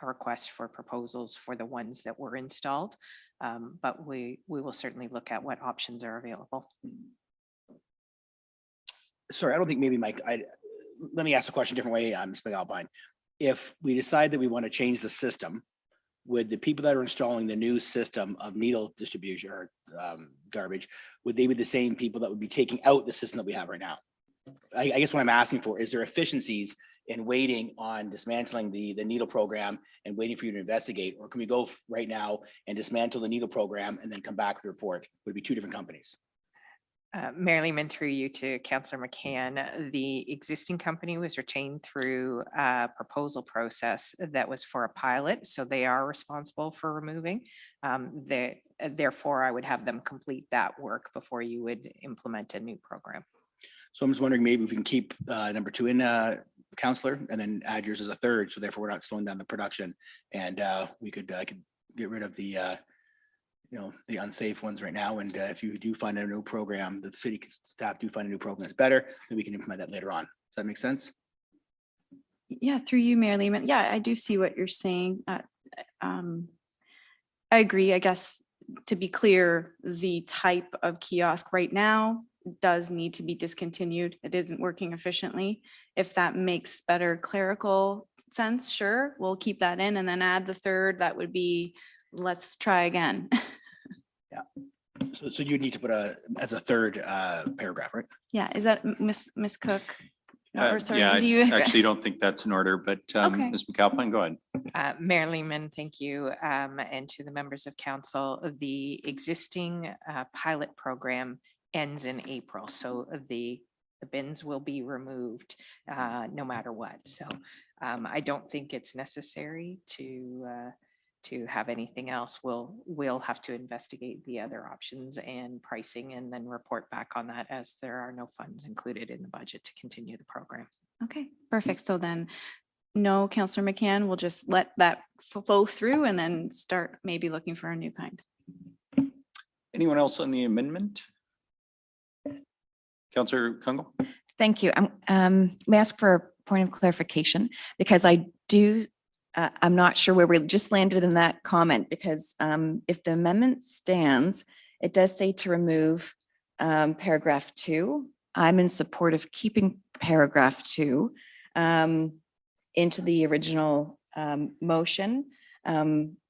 request for proposals for the ones that were installed, but we will certainly look at what options are available. Sorry, I don't think maybe Mike, let me ask the question a different way, Ms. McAlpine. If we decide that we want to change the system, would the people that are installing the new system of needle distribution or garbage, would they be the same people that would be taking out the system that we have right now? I guess what I'm asking for is there efficiencies in waiting on dismantling the needle program and waiting for you to investigate, or can we go right now and dismantle the needle program and then come back with the report? Would it be two different companies? Mayor Lehman, through you to Councillor McCann, the existing company was retained through a proposal process that was for a pilot, so they are responsible for removing. Therefore, I would have them complete that work before you would implement a new program. So I'm just wondering, maybe we can keep number 2 in, Councillor, and then add yours as a third, so therefore we're not slowing down the production, and we could get rid of the the unsafe ones right now. And if you do find a new program, the city staff do find a new program that's better, then we can implement that later on. Does that make sense? Yeah, through you, Mayor Lehman. Yeah, I do see what you're saying. I agree. I guess to be clear, the type of kiosk right now does need to be discontinued. It isn't working efficiently. If that makes better clerical sense, sure, we'll keep that in and then add the third. That would be, let's try again. Yeah. So you need to put as a third paragraph, right? Yeah. Is that Miss Cook? Or sorry, Yeah, do you I actually don't think that's in order, but Okay. Ms. McAlpine, go ahead. Mayor Lehman, thank you. And to the members of council, the existing pilot program ends in April. So the bins will be removed no matter what. So I don't think it's necessary to have anything else. We'll have to investigate the other options and pricing and then report back on that, as there are no funds included in the budget to continue the program. Okay, perfect. So then no, Councillor McCann, we'll just let that flow through and then start maybe looking for a new kind. Anyone else on the amendment? Councillor Kungle? Thank you. May I ask for a point of clarification? Because I'm not sure where we just landed in that comment, because if the amendment stands, it does say to remove paragraph 2. I'm in support of keeping paragraph 2 into the original motion.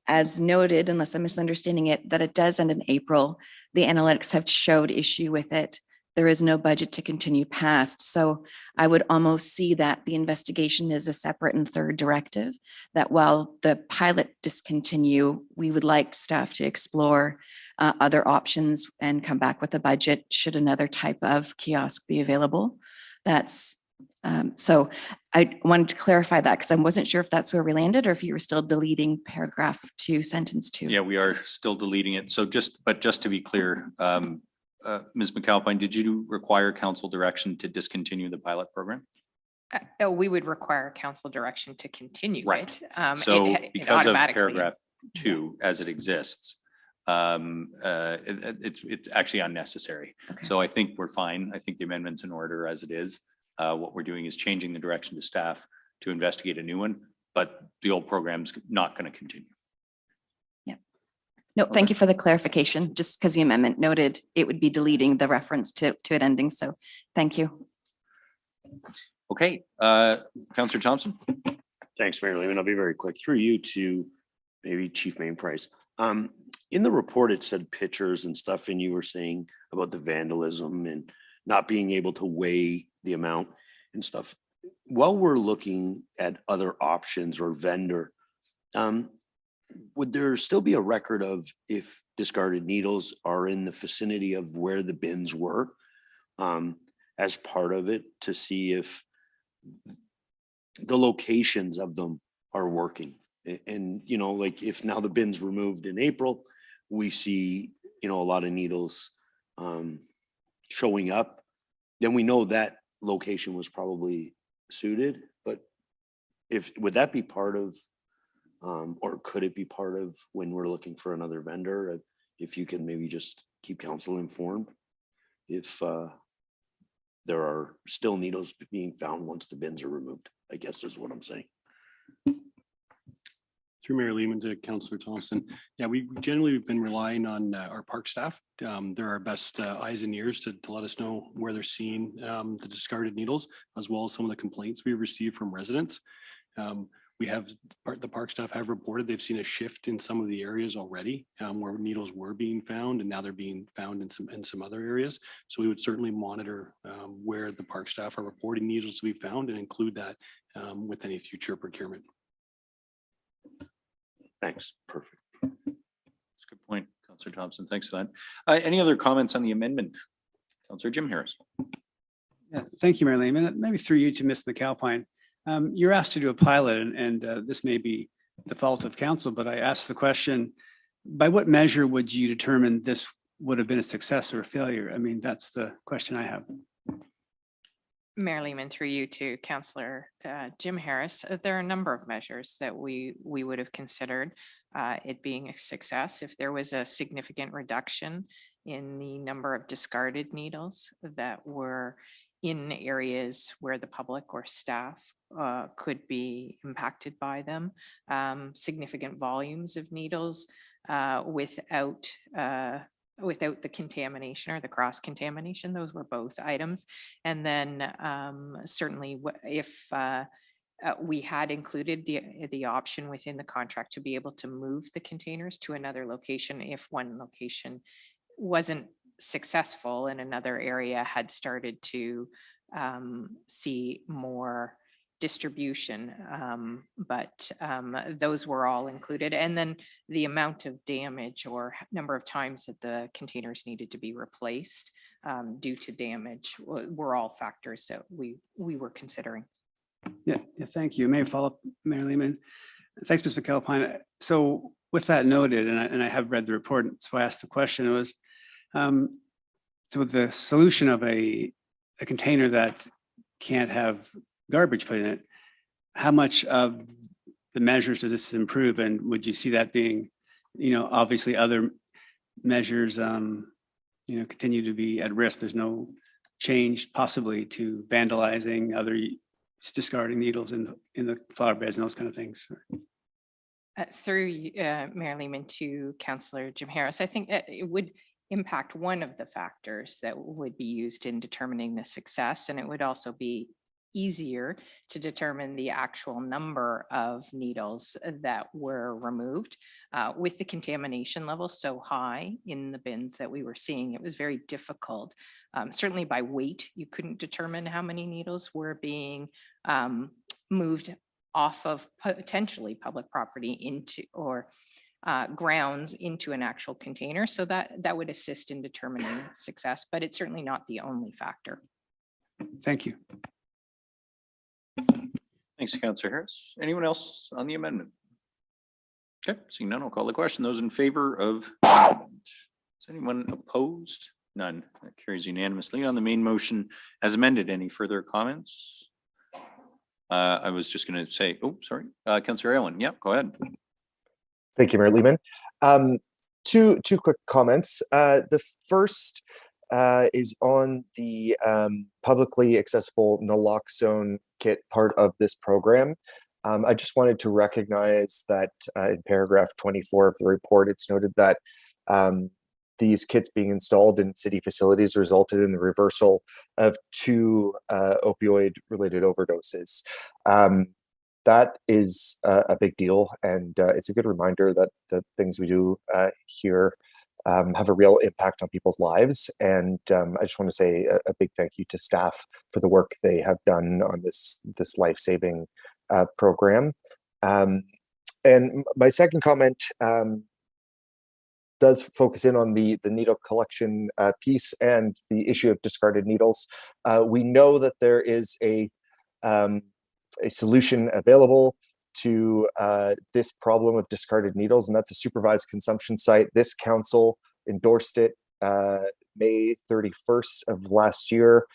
As noted, unless I'm misunderstanding it, that it does end in April. The analytics have showed issue with it. There is no budget to continue past. So I would almost see that the investigation is a separate and third directive, that while the pilot discontinue, we would like staff to explore other options and come back with a budget should another type of kiosk be available. So I wanted to clarify that, because I wasn't sure if that's where we landed or if you were still deleting paragraph 2, sentence 2. Yeah, we are still deleting it. So just to be clear, Ms. McAlpine, did you require council direction to discontinue the pilot program? No, we would require council direction to continue Right. it. So it because of automatically paragraph ends. 2 as it exists, it's actually unnecessary. Okay. So I think we're fine. I think the amendment's in order as it is. What we're doing is changing the direction to staff to investigate a new one, but the old program's not going to continue. No, thank you for the clarification, just because the amendment noted it would be deleting the reference to it ending. So thank you. Okay, Councillor Thompson. Thanks, Mayor Lehman. I'll be very quick. Through you to maybe Chief Main Price. In the report, it said pictures and stuff, and you were saying about the vandalism and not being able to weigh the amount and stuff. While we're looking at other options or vendor, would there still be a record of if discarded needles are in the vicinity of where the bins were as part of it, to see if the locations of them are working? And, you know, like if now the bins were moved in April, we see, you know, a lot of needles showing up, then we know that location was probably suited. But would that be part of, or could it be part of when we're looking for another vendor? If you can maybe just keep council informed if there are still needles being found once the bins are removed, I guess is what I'm saying. Through Mayor Lehman to Councillor Thompson. Yeah, we generally have been relying on our park staff. They're our best eyes and ears to let us know where they're seeing the discarded needles, as well as some of the complaints we received from residents. We have the park staff have reported they've seen a shift in some of the areas already where needles were being found, and now they're being found in some other areas. So we would certainly monitor where the park staff are reporting needles to be found and include that with any future procurement. Thanks. Perfect. That's a good point, Councillor Thompson. Thanks for that. Any other comments on the amendment? Councillor Jim Harris. Yeah, thank you, Mayor Lehman. Maybe through you to Ms. McAlpine. You're asked to do a pilot, and this may be the fault of council, but I asked the question, by what measure would you determine this would have been a success or a failure? I mean, that's the question I have. Mayor Lehman, through you to Councillor Jim Harris, there are a number of measures that we would have considered it being a success if there was a significant reduction in the number of discarded needles that were in areas where the public or staff could be impacted by them, significant volumes of needles without the contamination or the cross contamination. Those were both items. And then certainly if we had included the option within the contract to be able to move the containers to another location if one location wasn't successful and another area had started to see more distribution. But those were all included. And then the amount of damage or number of times that the containers needed to be replaced due to damage were all factors that we were considering. Yeah, thank you. May I follow up, Mayor Lehman? Thanks, Ms. McAlpine. So with that noted, and I have read the report, so I asked the question, was so the solution of a container that can't have garbage put in it, how much of the measures does this improve? And would you see that being, obviously other measures, continue to be at risk? There's no change possibly to vandalizing, other discarding needles in the flower beds and those kind of things. Through Mayor Lehman to Councillor Jim Harris, I think it would impact one of the factors that would be used in determining the success, and it would also be easier to determine the actual number of needles that were removed. With the contamination level so high in the bins that we were seeing, it was very difficult. Certainly by weight, you couldn't determine how many needles were being moved off of potentially public property into or grounds into an actual container. So that would assist in determining success, but it's certainly not the only factor. Thank you. Thanks, Councillor Harris. Anyone else on the amendment? Okay, seeing none, I'll call the question. Those in favor of the amendment? Is anyone opposed? None. That carries unanimously. On the main motion as amended, any further comments? I was just going to say, oh, sorry, Councillor Allen. Yeah, go ahead. Thank you, Mayor Lehman. Two quick comments. The first is on the publicly accessible naloxone kit part of this program. I just wanted to recognize that in paragraph 24 of the report, it's noted that these kits being installed in city facilities resulted in the reversal of 2 opioid-related overdoses. That is a big deal, and it's a good reminder that the things we do here have a real impact on people's lives. And I just want to say a big thank you to staff for the work they have done on this life-saving program. And my second comment does focus in on the needle collection piece and the issue of discarded needles. We know that there is a solution available to this problem of discarded needles, and that's a supervised consumption site. This council endorsed it May 31st of last year,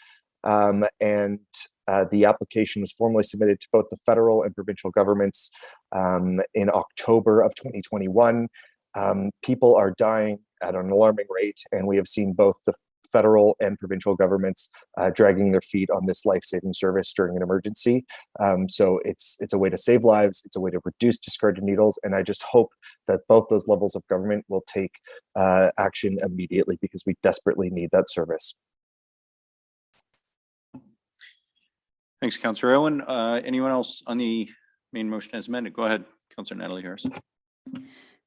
and the application was formally submitted to both the federal and provincial governments in October of 2021. People are dying at an alarming rate, and we have seen both the federal and provincial governments dragging their feet on this life-saving service during an emergency. So it's a way to save lives, it's a way to reduce discarded needles, and I just hope that both those levels of government will take action immediately, because we desperately need that service. Thanks, Councillor Owen. Anyone else on the main motion as amended? Go ahead, Councillor Natalie Harris.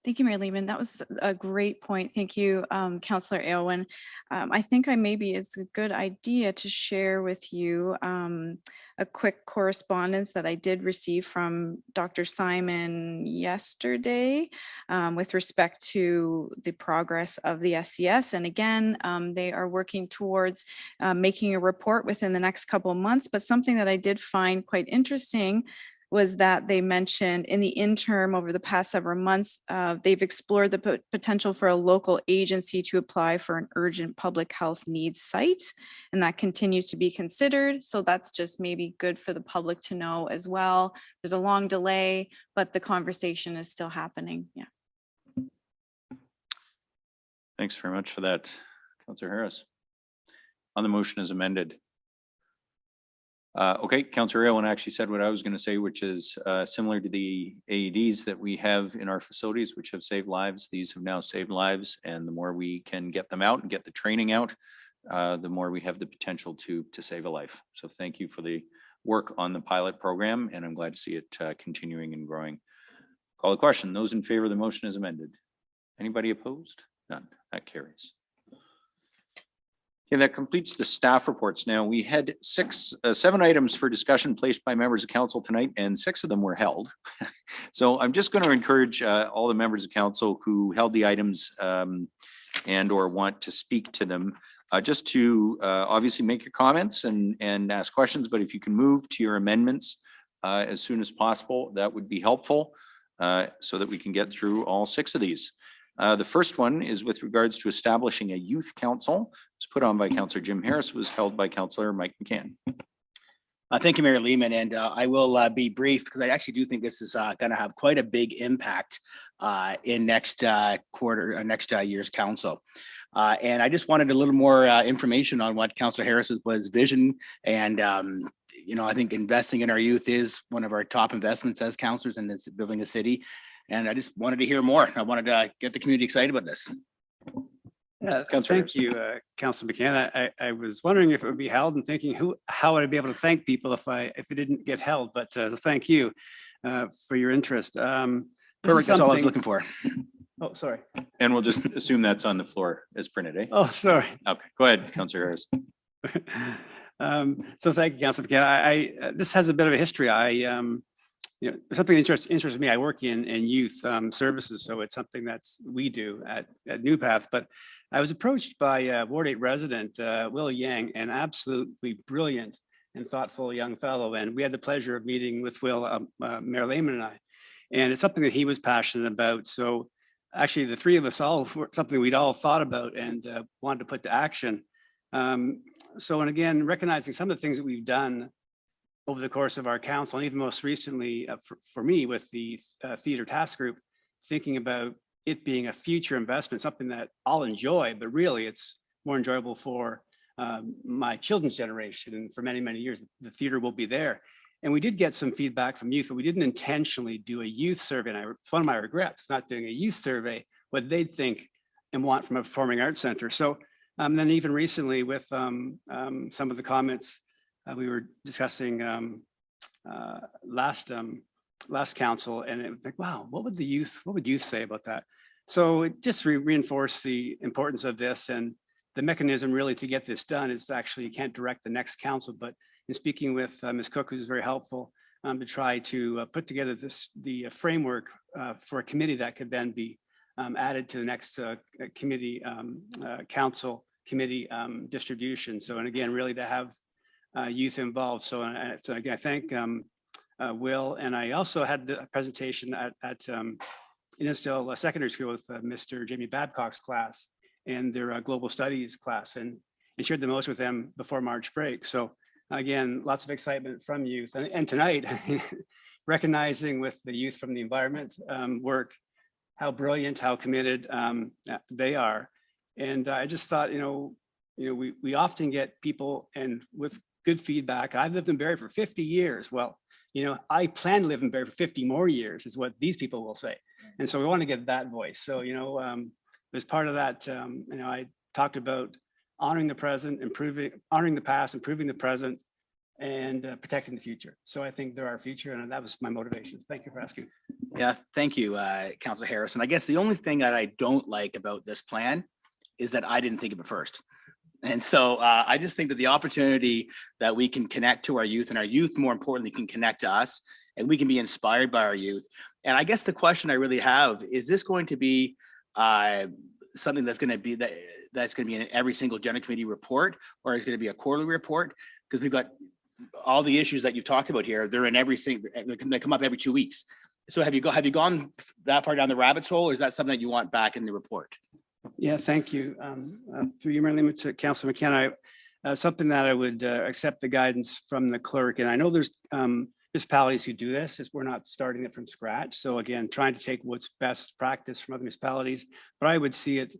Thank you, Mayor Lehman. That was a great point. Thank you, Councillor Aylwin. I think maybe it's a good idea to share with you a quick correspondence that I did receive from Dr. Simon yesterday with respect to the progress of the SCS. And again, they are working towards making a report within the next couple of months. But something that I did find quite interesting was that they mentioned in the interim over the past several months, they've explored the potential for a local agency to apply for an urgent public health needs site, and that continues to be considered. So that's just maybe good for the public to know as well. There's a long delay, but the conversation is still happening. Yeah. Thanks very much for that, Councillor Harris. On the motion as amended. Okay, Councillor Owen actually said what I was going to say, which is similar to the AEDs that we have in our facilities, which have saved lives. These have now saved lives, and the more we can get them out and get the training out, the more we have the potential to save a life. So thank you for the work on the pilot program, and I'm glad to see it continuing and growing. Call the question. Those in favor of the motion as amended. Anybody opposed? None. That carries. And that completes the staff reports. Now, we had seven items for discussion placed by members of council tonight, and 6 of them were held. So I'm just going to encourage all the members of council who held the items and or want to speak to them, just to obviously make your comments and ask questions. But if you can move to your amendments as soon as possible, that would be helpful so that we can get through all 6 of these. The first one is with regards to establishing a youth council. It was put on by Councillor Jim Harris, was held by Councillor Mike McCann. Thank you, Mayor Lehman, and I will be brief because I actually do think this is going to have quite a big impact in next quarter, next year's council. And I just wanted a little more information on what Councillor Harris's was vision. And, you know, I think investing in our youth is one of our top investments as councillors in this building a city. And I just wanted to hear more. I wanted to get the community excited about this. Thank you, Councillor McCann. I was wondering if it would be held and thinking how would I be able to thank people if it didn't get held, but thank you for your interest. Perfect, that's all I was looking for. Oh, sorry. And we'll just assume that's on the floor as printed, eh? Oh, sorry. Okay, go ahead, Councillor Harris. So thank you, Councillor McCann. This has a bit of a history. You know, something that interests me. I work in youth services, so it's something we do at New Path. But I was approached by Ward 8 resident Will Yang, an absolutely brilliant and thoughtful young fellow, and we had the pleasure of meeting with Will, Mayor Lehman, and I. And it's something that he was passionate about. So actually, the 3 of us all something we'd all thought about and wanted to put to action. And again, recognizing some of the things that we've done over the course of our council, and even most recently for me with the theater task group, thinking about it being a future investment, something that I'll enjoy, but really it's more enjoyable for my children's generation. And for many, many years, the theater will be there. And we did get some feedback from youth, but we didn't intentionally do a youth survey. And it's one of my regrets, not doing a youth survey, what they'd think and want from a performing arts center. So then even recently with some of the comments we were discussing last council, and it was like, wow, what would youth say about that? So it just reinforced the importance of this, and the mechanism really to get this done is actually, you can't direct the next council, but in speaking with Ms. Cook, who's very helpful to try to put together the framework for a committee that could then be added to the next committee, council committee distribution. So, and again, really to have youth involved. So again, I thank Will, and I also had the presentation at Innisdale Secondary School with Mr. Jamie Babcock's class and their global studies class, and shared the most with them before March break. So again, lots of excitement from youth, and tonight, recognizing with the youth from the environment work, how brilliant, how committed they are. And I just thought, we often get people and with good feedback. I've lived in Barrie for 50 years. Well, I plan to live in Barrie for 50 more years is what these people will say. And so we want to get that voice. So, as part of that, I talked about honoring the present, honoring the past, improving the present, and protecting the future. So I think they're our future, and that was my motivation. Thank you for asking. Yeah, thank you, Councillor Harris. And I guess the only thing that I don't like about this plan is that I didn't think of it first. And so I just think that the opportunity that we can connect to our youth, and our youth, more importantly, can connect to us, and we can be inspired by our youth. And I guess the question I really have, is this going to be something that's going to be in every single general committee report, or is it going to be a quarterly report? Because we've got all the issues that you've talked about here. They're in every single, they come up every 2 weeks. So have you gone that far down the rabbit hole, or is that something that you want back in the report? Yeah, thank you. Through you, Mayor Lehman, to Councillor McCann, something that I would accept the guidance from the clerk. And I know there's municipalities who do this, we're not starting it from scratch. So again, trying to take what's best practice from other municipalities, but I would see it. I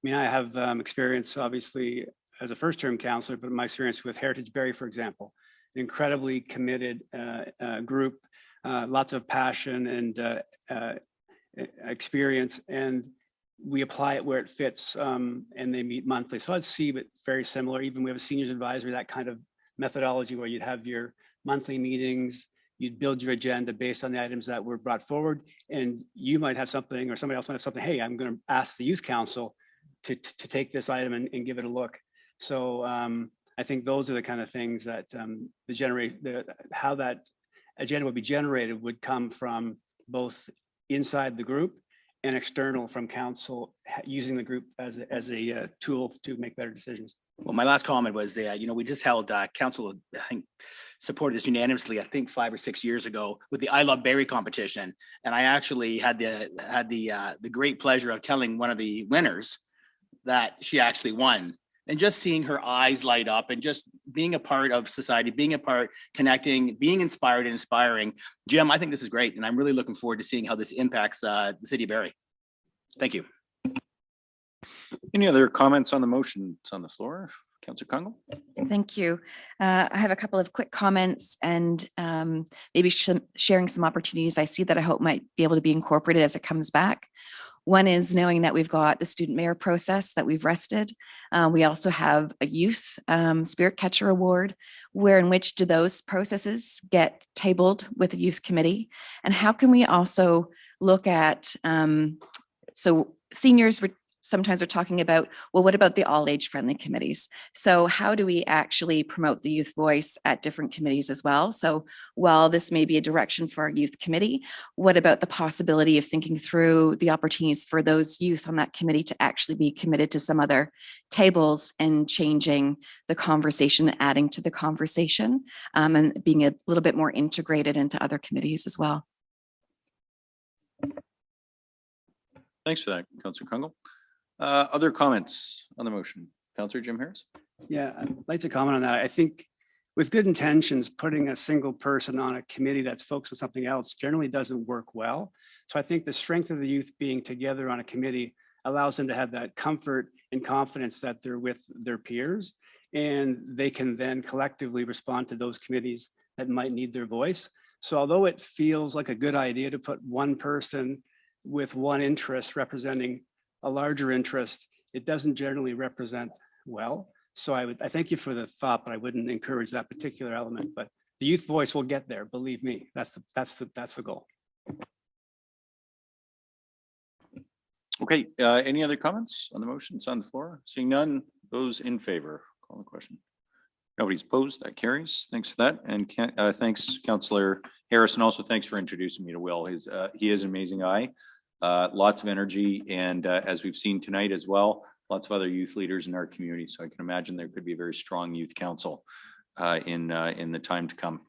mean, I have experience, obviously, as a first-term councillor, but my experience with Heritage Barrie, for example, an incredibly committed group, lots of passion and experience, and we apply it where it fits, and they meet monthly. So I'd see it very similar. Even we have a seniors advisory, that kind of methodology where you'd have your monthly meetings, you'd build your agenda based on the items that were brought forward, and you might have something, or somebody else might have something. Hey, I'm going to ask the youth council to take this item and give it a look. So I think those are the kind of things that how that agenda would be generated would come from both inside the group and external from council, using the group as a tool to make better decisions. Well, my last comment was that, we just held council, I think, supported this unanimously, I think 5 or 6 years ago with the I Love Barrie competition. And I actually had the great pleasure of telling one of the winners that she actually won. And just seeing her eyes light up and just being a part of society, being a part, connecting, being inspired and inspiring. Jim, I think this is great. And I'm really looking forward to seeing how this impacts the city of Barrie. Thank you. Any other comments on the motion? It's on the floor. Councillor Congo. Thank you. I have a couple of quick comments and maybe sharing some opportunities I see that I hope might be able to be incorporated as it comes back. One is knowing that we've got the student mayor process that we've rested. We also have a youth spirit catcher award, where in which do those processes get tabled with the youth committee? And how can we also look at, so seniors sometimes we're talking about, well, what about the all age friendly committees? So how do we actually promote the youth voice at different committees as well? So while this may be a direction for our youth committee, what about the possibility of thinking through the opportunities for those youth on that committee to actually be committed to some other tables and changing the conversation, adding to the conversation, and being a little bit more integrated into other committees as well? Thanks for that, Councillor Kungle. Other comments on the motion? Councillor Jim Harris. Yeah, I'd like to comment on that. I think with good intentions, putting a single person on a committee that's focused on something else generally doesn't work well. So I think the strength of the youth being together on a committee allows them to have that comfort and confidence that they're with their peers, and they can then collectively respond to those committees that might need their voice. So although it feels like a good idea to put one person with one interest representing a larger interest, it doesn't generally represent well. So I thank you for the thought, but I wouldn't encourage that particular element. But the youth voice will get there, believe me. That's the goal. Okay, any other comments on the motion? It's on the floor. Seeing none, those in favor, call the question. Nobody's opposed, that carries. Thanks for that. And thanks, Councillor Harris, and also thanks for introducing me to Will. He is an amazing guy, lots of energy, and as we've seen tonight as well, lots of other youth leaders in our community. So I can imagine there could be a very strong youth council in the time to come.